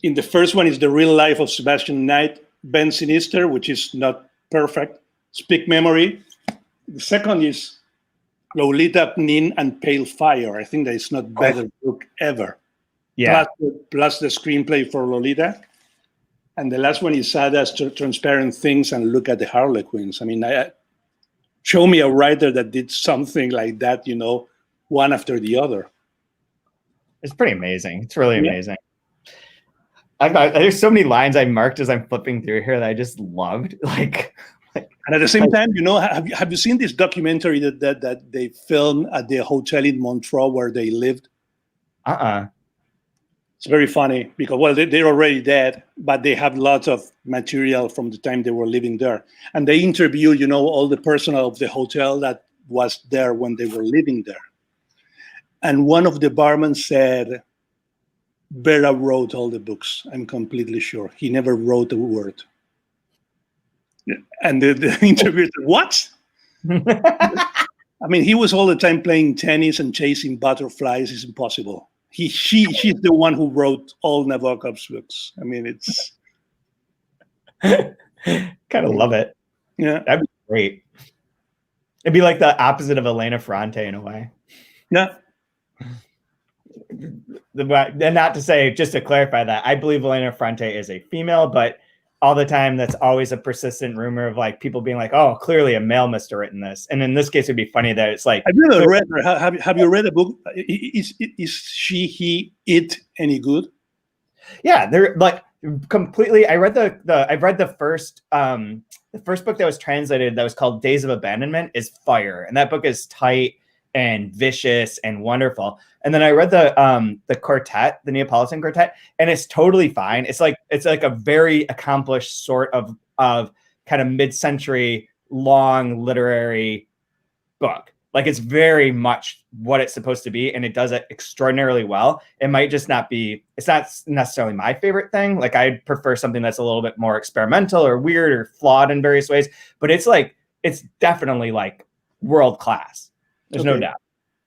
in the first one is The Real Life of Sebastian Knight, Ben Sinister, which is not perfect, Speak Memory. The second is Lolita, Pnin, and Pale Fire. I think that it's not better book ever. Yeah. Plus the screenplay for Lolita. And the last one is Sad as Transparent Things and Look at the Harlequins. I mean, show me a writer that did something like that, you know, one after the other. It's pretty amazing. It's really amazing. There's so many lines I marked as I'm flipping through here that I just loved. And at the same time, you know, have you seen this documentary that they filmed at the hotel in Montreux where they lived? It's very funny because, well, they're already dead, but they have lots of material from the time they were living there. And they interview, you know, all the personnel of the hotel that was there when they were living there. And one of the barmen said, Vera wrote all the books. I'm completely sure. He never wrote a word. And the interviewer said, what? I mean, he was all the time playing tennis and chasing butterflies. It's impossible. She's the one who wrote all Nabokov's books. I mean, it's kind of love it. Yeah, that'd be great. It'd be like the opposite of Elena Ferrante in a way. Yeah. And not to say, just to clarify that, I believe Elena Ferrante is a female, but all the time that's always a persistent rumor of like people being like, oh, clearly a male must have written this. And in this case, it'd be funny that it's like, I've never read her. Have you read a book? Is she, he, it any good? Yeah, they're like completely. I read the first book that was translated that was called Days of Abandonment is fire. And that book is tight and vicious and wonderful. And then I read the Quartet, the Neapolitan Quartet, and it's totally fine. It's like a very accomplished sort of kind of mid-century long literary book. Like it's very much what it's supposed to be, and it does it extraordinarily well. It might just not be, it's not necessarily my favorite thing. Like I prefer something that's a little bit more experimental or weird or flawed in various ways, but it's definitely like world class. There's no doubt.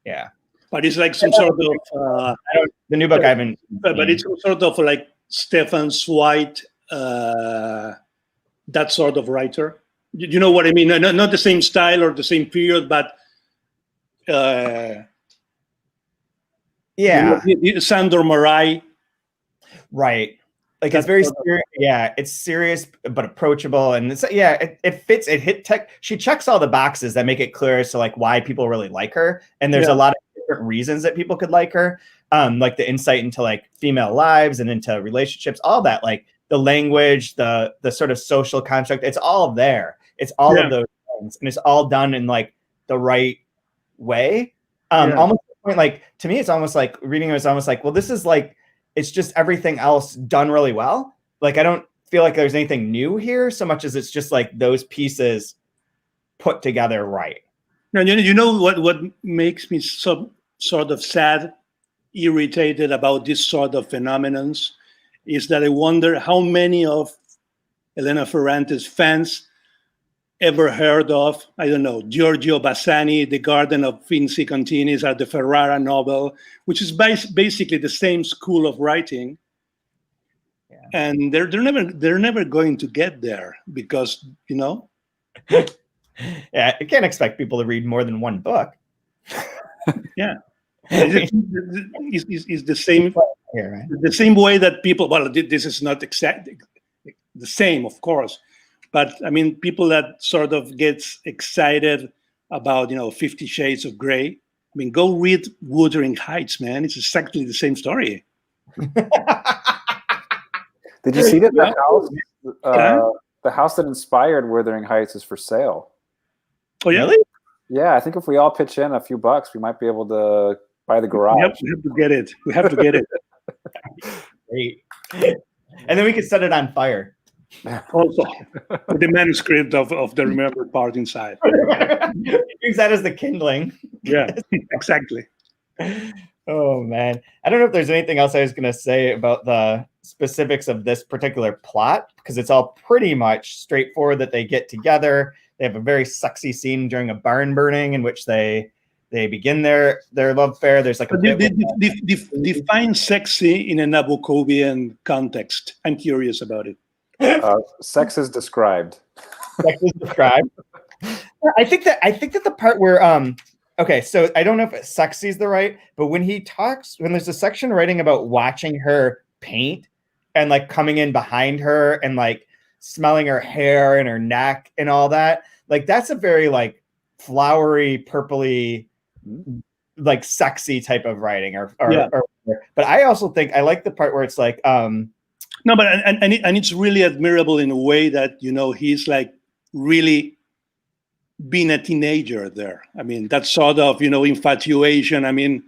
Yeah. But it's like some sort of the new book I haven't. But it's some sort of like Stefan Zweig, that sort of writer. You know what I mean? Not the same style or the same period, but Sandor Marai. Right. Like it's very serious. Yeah, it's serious but approachable, and it's it fits. It hit tech. She checks all the boxes that make it clear as to like why people really like her, and there's a lot of different reasons that people could like her. Like the insight into like female lives and into relationships, all that, like the language, the sort of social construct. It's all there. It's all of those things, and it's all done in like the right way. Almost to the point, like to me, it's almost like reading it was almost like, well, this is like it's just everything else done really well. Like, I don't feel like there's anything new here so much as it's just like those pieces put together right. And you know what makes me so sort of sad, irritated about this sort of phenomenons is that I wonder how many of Elena Ferrante's fans ever heard of, I don't know, Giorgio Bassani, The Garden of Finzi Continis, or the Ferrara novel, which is basically the same school of writing. Yeah. And they're never going to get there because, you know. Yeah, you can't expect people to read more than one book. Yeah. It's the same. Yeah, right. The same way that people, well, this is not exactly the same, of course, but I mean, people that sort of gets excited about, 50 Shades of Grey. I mean, go read Wuthering Heights, man. It's exactly the same story. Did you see that the house, the house that inspired Wuthering Heights is for sale? Oh, yeah? Really? Yeah, I think if we all pitch in a few bucks, we might be able to buy the garage. Yep, we have to get it. We have to get it. Great. And then we could set it on fire. Also, with the manuscript of the remembered part inside. Use that as the kindling. Yeah, exactly. Oh, man. I don't know if there's anything else I was going to say about the specifics of this particular plot, because it's all pretty much straightforward that they get together. They have a very sexy scene during a barn burning in which they begin their love affair. There's like define sexy in a Nabokovian context. I'm curious about it. Sex is described. Sex is described. I think that the part where okay, so I don't know if sexy is the right, but when there's a section writing about watching her paint and like coming in behind her and like smelling her hair and her neck and all that, like that's a very like flowery, purpley, like sexy type of writing but I also think I like the part where it's like no, but and it's really admirable in a way that he's like really being a teenager there. I mean, that sort of infatuation. I mean,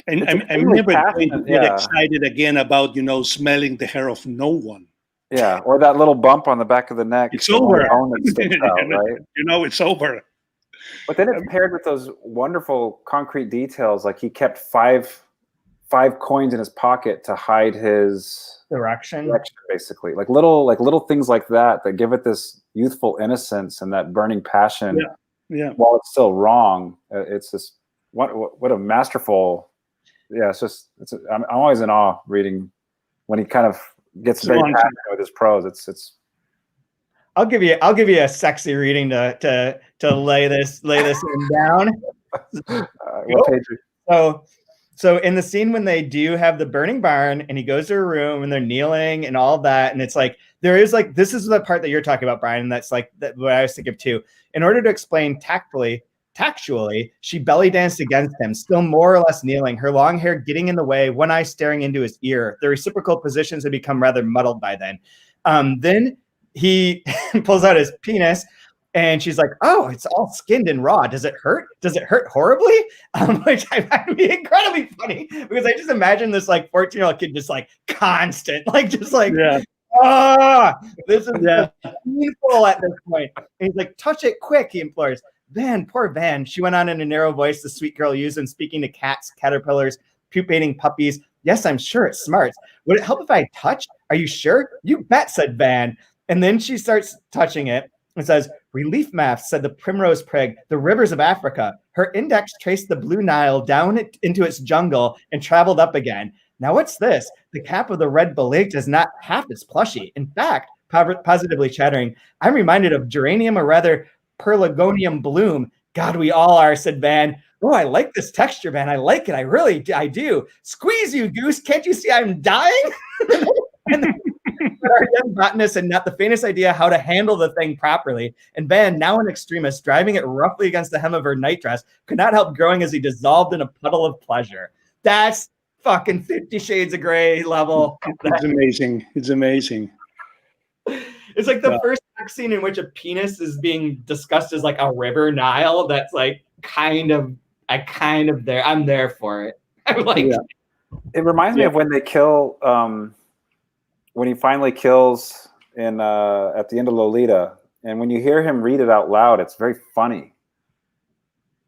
and I'm never going to get excited again about smelling the hair of no one. Yeah, or that little bump on the back of the neck. It's over. Right? It's over. But then it's paired with those wonderful concrete details. Like he kept five coins in his pocket to hide his direction, basically. Like little things like that give it this youthful innocence and that burning passion. Yeah. While it's still wrong, it's just what a masterful. Yeah, I'm always in awe reading when he kind of gets very passionate with his prose. It's. I'll give you a sexy reading to lay this one down. What page? So in the scene when they do have the burning barn and he goes to a room and they're kneeling and all that, and it's like there is like this is the part that you're talking about, Brian, and that's like what I was thinking of too. In order to explain tactually, she belly danced against him, still more or less kneeling, her long hair getting in the way, one eye staring into his ear. The reciprocal positions had become rather muddled by then. Then he pulls out his penis and she's like, oh, it's all skinned and raw. Does it hurt? Does it hurt horribly? Which I find to be incredibly funny because I just imagine this like 14-year-old kid just like constant, like just like, this is painful at this point. And he's like, touch it quick, he implores. Van, poor Van. She went on in a narrow voice the sweet girl used in speaking to cats, caterpillars, pupating puppies. Yes, I'm sure it smarts. Would it help if I touched? Are you sure? You bet, said Van. And then she starts touching it and says, relief maps, said the primrose prig, the rivers of Africa. Her index traced the Blue Nile down into its jungle and traveled up again. Now what's this? The cap of the red beliked is not half as plushy. In fact, positively chattering, I'm reminded of geranium or rather pelargonium bloom. God, we all are, said Van. Oh, I like this texture, Van. I like it. I do. Squeeze you, goose. Can't you see I'm dying? But our young botanist had not the faintest idea how to handle the thing properly. And Van, now an extremist, driving it roughly against the hem of her nightdress, could not help growing as he dissolved in a puddle of pleasure. That's fucking 50 Shades of Grey level. It's amazing. It's amazing. It's like the first sex scene in which a penis is being discussed as like a river Nile. That's like I'm there for it. I'm like, It reminds me of when they kill, when he finally kills in at the end of Lolita, and when you hear him read it out loud, it's very funny.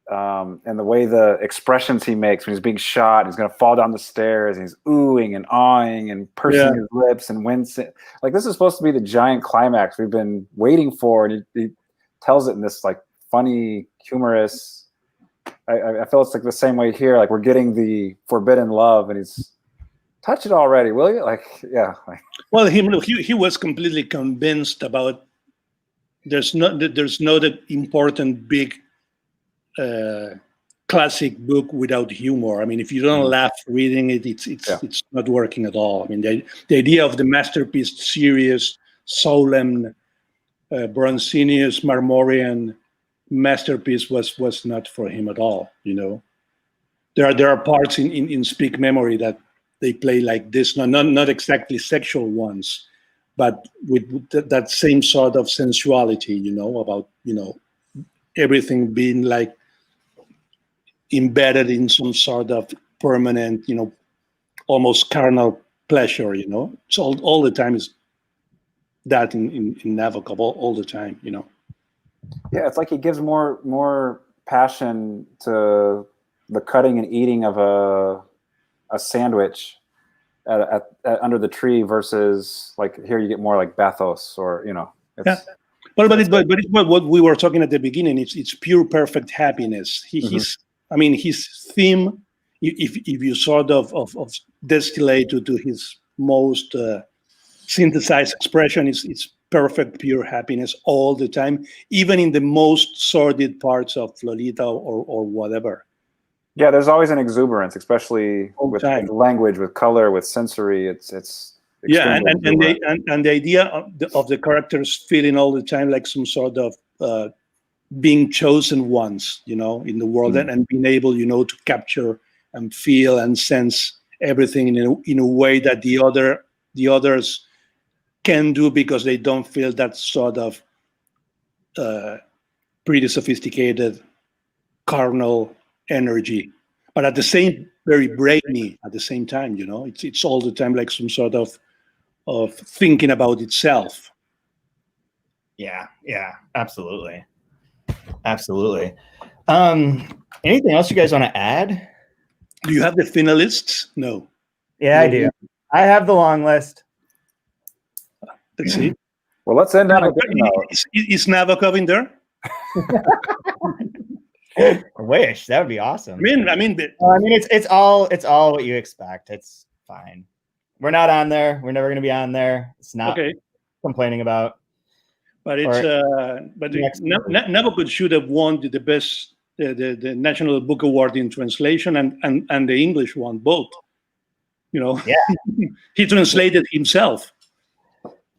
And the way the expressions he makes when he's being shot, he's going to fall down the stairs, and he's oohing and awing and pursing his lips and wincing. Like, this is supposed to be the giant climax we've been waiting for, and he tells it in this like funny, humorous. I feel it's like the same way here. Like, we're getting the forbidden love, and he's touch it already, will you? Like, yeah. Well, he was completely convinced about there's not an important big classic book without humor. I mean, if you don't laugh reading it, it's not working at all. I mean, the idea of the masterpiece, serious, solemn, Broncinius, Marmorian masterpiece was not for him at all. You know, there are parts in Speak Memory that they play like this, not exactly sexual ones, but with that same sort of sensuality. You know, about everything being like embedded in some sort of permanent, almost carnal pleasure. So all the time is that in Nabokov all the time. Yeah, it's like he gives more passion to the cutting and eating of a sandwich at under the tree versus like here you get more like bathos or It's, but it's what we were talking at the beginning. It's pure perfect happiness. His theme, if you sort of distillate to his most synthesized expression, it's perfect pure happiness all the time, even in the most sordid parts of Lolita or whatever. Yeah, there's always an exuberance, especially with language, with color, with sensory. It's and the idea of the characters feeling all the time like some sort of being chosen ones, in the world, and being able, to capture and feel and sense everything in a way that the others can do because they don't feel that sort of pretty sophisticated carnal energy, but at the same very brainy at the same time. It's all the time like some sort of thinking about itself. Yeah, absolutely. Anything else you guys want to add? Do you have the finalists? No. Yeah, I do. I have the long list. Let's see. Well, let's end on a good note. Is Nabokov in there? I wish. That would be awesome. I mean, it's all what you expect. It's fine. We're not on there. We're never going to be on there. It's not complaining about. But Nabokov should have won the best, the National Book Award in translation and the English one, both. Yeah. He translated himself.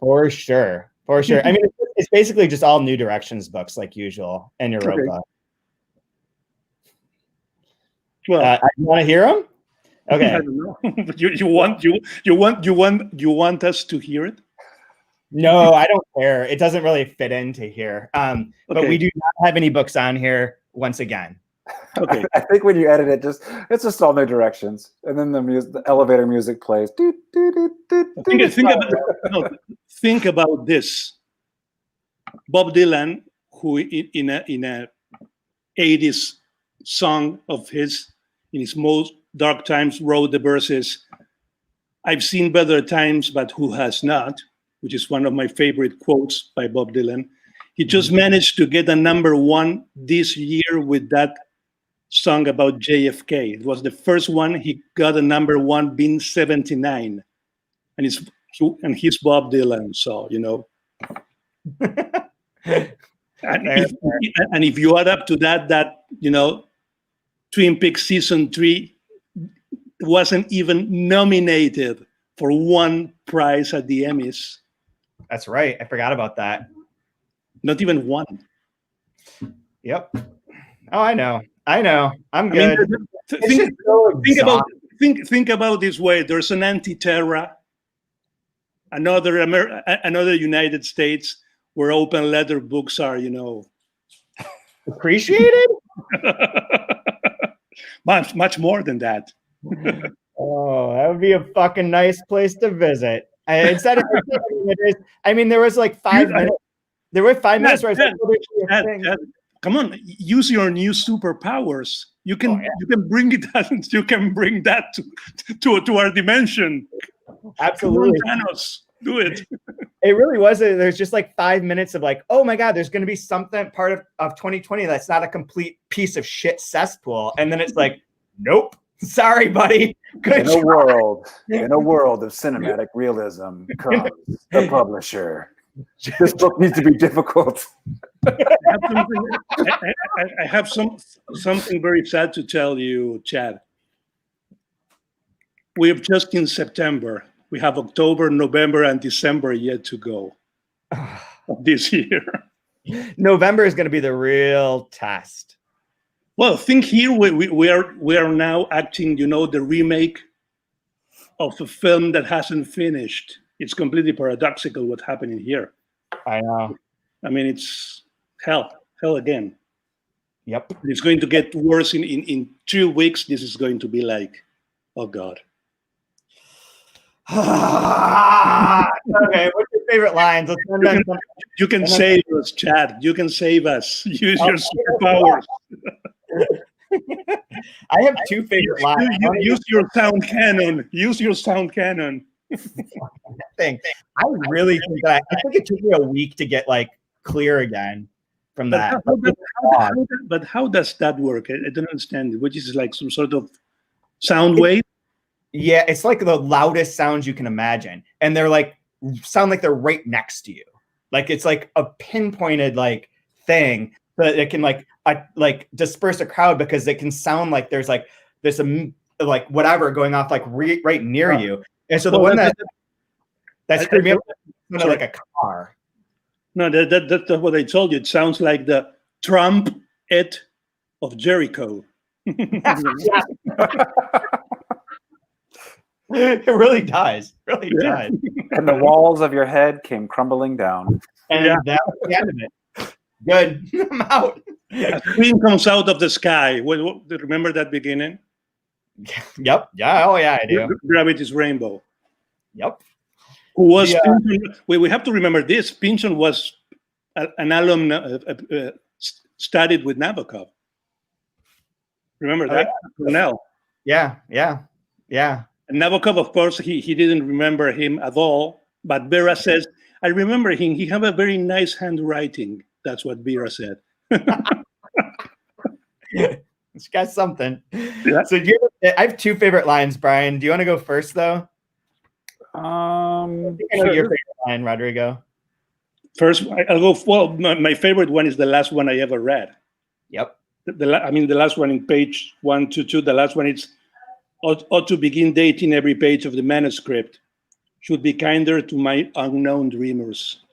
For sure. I mean, it's basically just all New Directions books, like usual, and Europa. Well, you want to hear them? Okay. I don't know. you want us to hear it? No, I don't care. It doesn't really fit into here. But we do not have any books on here once again. Okay. I think when you edit it, it's just all New Directions, and then the elevator music plays. Think about this. Bob Dylan, who in a 80s song of his, in his most dark times, wrote the verses, "I've seen better times, but who has not?" which is one of my favorite quotes by Bob Dylan. He just managed to get a #1 this year with that song about JFK. It was the first one he got a #1, being 79, and he's Bob Dylan. So and if you add up to that Twin Peaks season 3 wasn't even nominated for one prize at the Emmys. That's right. I forgot about that. Not even one. Yep. Oh, I know. I'm good. Think about this way. There's an Anti-Terra, another United States where open letter books are, appreciated. Much more than that. Oh, that would be a fucking nice place to visit. Instead of, I mean, there was like 5 minutes. There were 5 minutes where I was like, oh, there's a thing. Come on, use your new superpowers. You can bring it. You can bring that to our dimension. Absolutely, come on, Thanos, do it. It really was. There's just like 5 minutes of like, oh my god, there's going to be something part of 2020 that's not a complete piece of shit cesspool, and then it's like, nope, sorry, buddy. Good in a world of cinematic realism comes the publisher. This book needs to be difficult. I have something very sad to tell you, Chad. We are just in September. We have October, November, and December yet to go of this year. November is going to be the real test. Well, think here we are now acting, the remake of a film that hasn't finished. It's completely paradoxical what's happening here. I know. I mean, it's hell again. Yep. It's going to get worse in 2 weeks. This is going to be like, oh God. Okay, what's your favorite lines? You can save us, Chad. You can save us. Use your superpowers. I have 2 favorite lines. Use your sound cannon. Use your sound cannon. I really think that I think it took me a week to get like clear again from that. But how does that work? I don't understand. Which is like some sort of sound wave? Yeah, it's like the loudest sounds you can imagine, and they're like sound like they're right next to you. Like it's like a pinpointed like thing that it can like disperse a crowd because it can sound like there's a like whatever going off like right near you. And so the one that's screaming like a car. No, that's what I told you. It sounds like the trumpet of Jericho. It really does. Really does. And the walls of your head came crumbling down. And that was the end of it. Good. I'm out. A scream comes out of the sky. Remember that beginning? Yep. Yeah. Oh, yeah, I do. Gravity's Rainbow. Yep. Who was we have to remember this. Pynchon was an alum studied with Nabokov. Remember that? Cornell. Yeah. And Nabokov, of course, he didn't remember him at all. But Vera says, I remember him. He had a very nice handwriting. That's what Vera said. It's got something. Yeah. So I have 2 favorite lines, Brian. Do you want to go first, though? I know your favorite line, Rodrigo. First, I'll go. Well, my favorite one is the last one I ever read. Yep. The last one in page 122. The last one is ought to begin dating every page of the manuscript. Should be kinder to my unknown dreamers.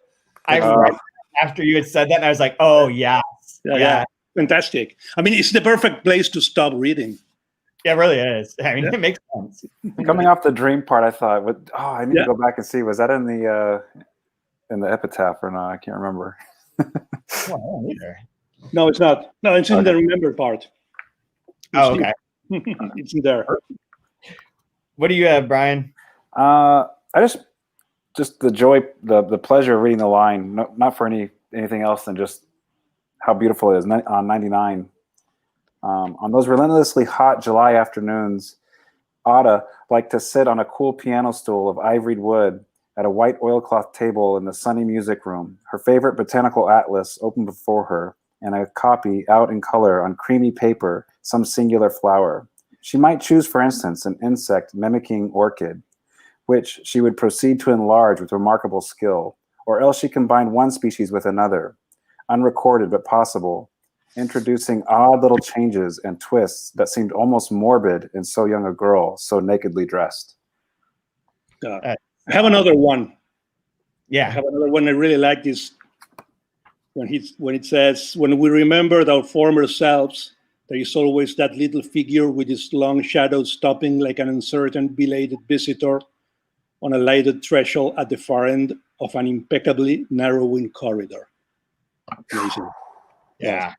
After you had said that, and I was like, oh yes, yeah. Fantastic. I mean, it's the perfect place to stop reading. Yeah, it really is. I mean, it makes sense. Coming off the dream part, I thought, I need to go back and see. Was that in the epitaph or not? I can't remember. Oh, I don't either. No, it's not. No, it's in the remember part. Okay. It's in there. What do you have, Brian? I just the joy, the pleasure of reading the line, not for anything else than just how beautiful it is. On 99. On those relentlessly hot July afternoons, Ada liked to sit on a cool piano stool of ivoried wood at a white oilcloth table in the sunny music room, her favorite botanical atlas open before her, and a copy out in color on creamy paper, some singular flower. She might choose, for instance, an insect mimicking orchid, which she would proceed to enlarge with remarkable skill, or else she combined one species with another, unrecorded but possible, introducing odd little changes and twists that seemed almost morbid in so young a girl, so nakedly dressed. I have another one. Yeah. I have another one I really like this. When it says, when we remembered our former selves, there is always that little figure with its long shadow stopping like an uncertain belated visitor on a lighted threshold at the far end of an impeccably narrowing corridor. Amazing. Yeah.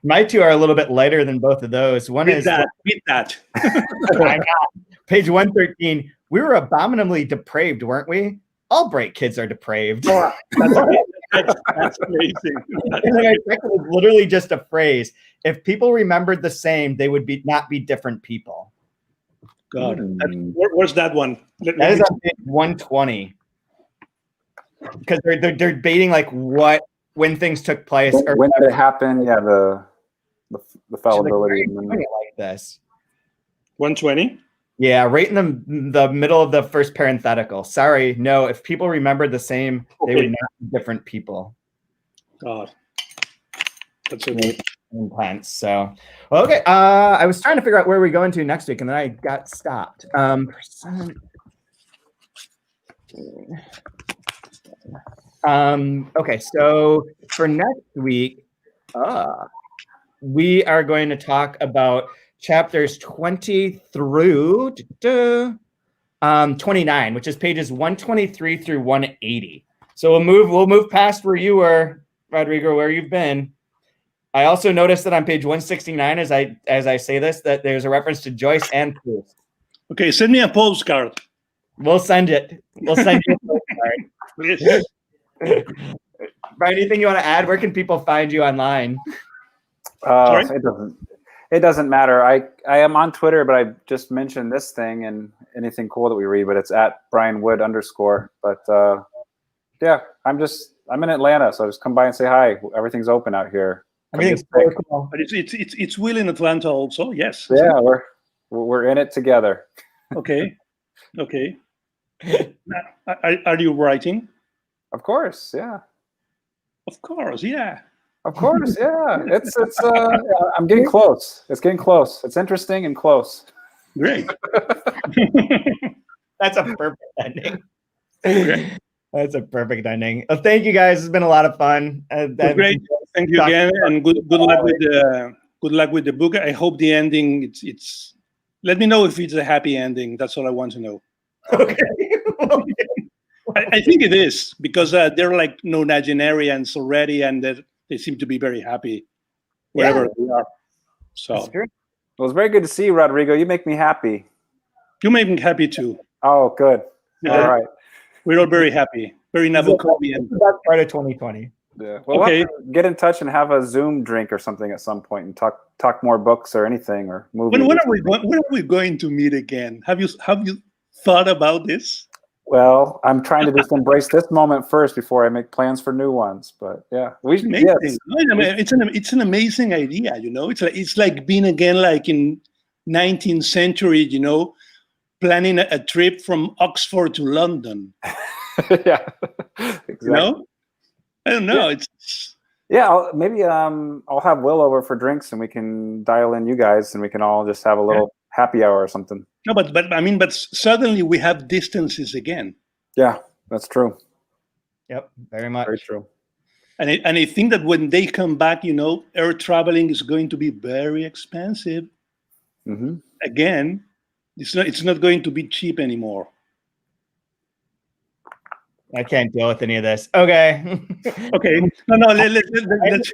My two are a little bit lighter than both of those. One Read is that. I got page 113. We were abominably depraved, weren't we? All bright kids are depraved. That's amazing. And then my second was literally just a phrase. If people remembered the same, they would not be different people. God, where's that one? That is on page 120. Because they're debating like when things took place or when did it happen? Yeah, the fallibility. Like this. 120. Yeah, right in the middle of the first parenthetical. Sorry, no. If people remembered the same, they would not be different people. God, that's okay. Intense. So, okay. I was trying to figure out where we're going to next week, and then I got stopped. Okay, so for next week, we are going to talk about chapters 20 through 29, which is pages 123 through 180. So we'll move past where you were, Rodrigo, where you've been. I also noticed that on page 169, as I say this, that there's a reference to Joyce and Proust. Okay, send me a postcard. We'll send it. We'll send you a postcard. Brian, anything you want to add? Where can people find you online? It doesn't matter. I am on Twitter, but I just mentioned this thing and anything cool that we read, but it's at @BrianWood_. But yeah, I'm in Atlanta, so just come by and say hi. Everything's open out here. Everything's so cool. But it's Will in Atlanta also. Yes. Yeah, we're in it together. Okay. Are you writing? Of course, yeah. Of course, yeah. Of course, yeah. It's I'm getting close. It's getting close. It's interesting and close. Great. That's a perfect ending. Okay. That's a perfect ending. Well, thank you guys. It's been a lot of fun. Great. Thank you again, and good luck with the book. I hope the ending. It's. Let me know if it's a happy ending. That's all I want to know. Okay. I think it is, because they're like nonagenarians already, and they seem to be very happy wherever they are. So well, it's very good to see you, Rodrigo. You make me happy. You make me happy too. Oh, good. All right. We're all very happy. Very Nabokovian. That's part of 2020. Yeah. Well, okay. We'll get in touch and have a Zoom drink or something at some point and talk more books or anything or movies. When are we going to meet again? Have you thought about this? Well, I'm trying to just embrace this moment first before I make plans for new ones. But yeah, it's an amazing idea. It's like being again like in 19th century. Planning a trip from Oxford to London. Yeah, exactly. I don't know. Maybe I'll have Will over for drinks and we can dial in you guys and we can all just have a little happy hour or something. No, but suddenly we have distances again. Yeah, that's true. Yep, very much. Very true. And I think that when they come back, air traveling is going to be very expensive. Mm-hmm. Again, it's not going to be cheap anymore. I can't deal with any of this. Okay. Okay. No. Let's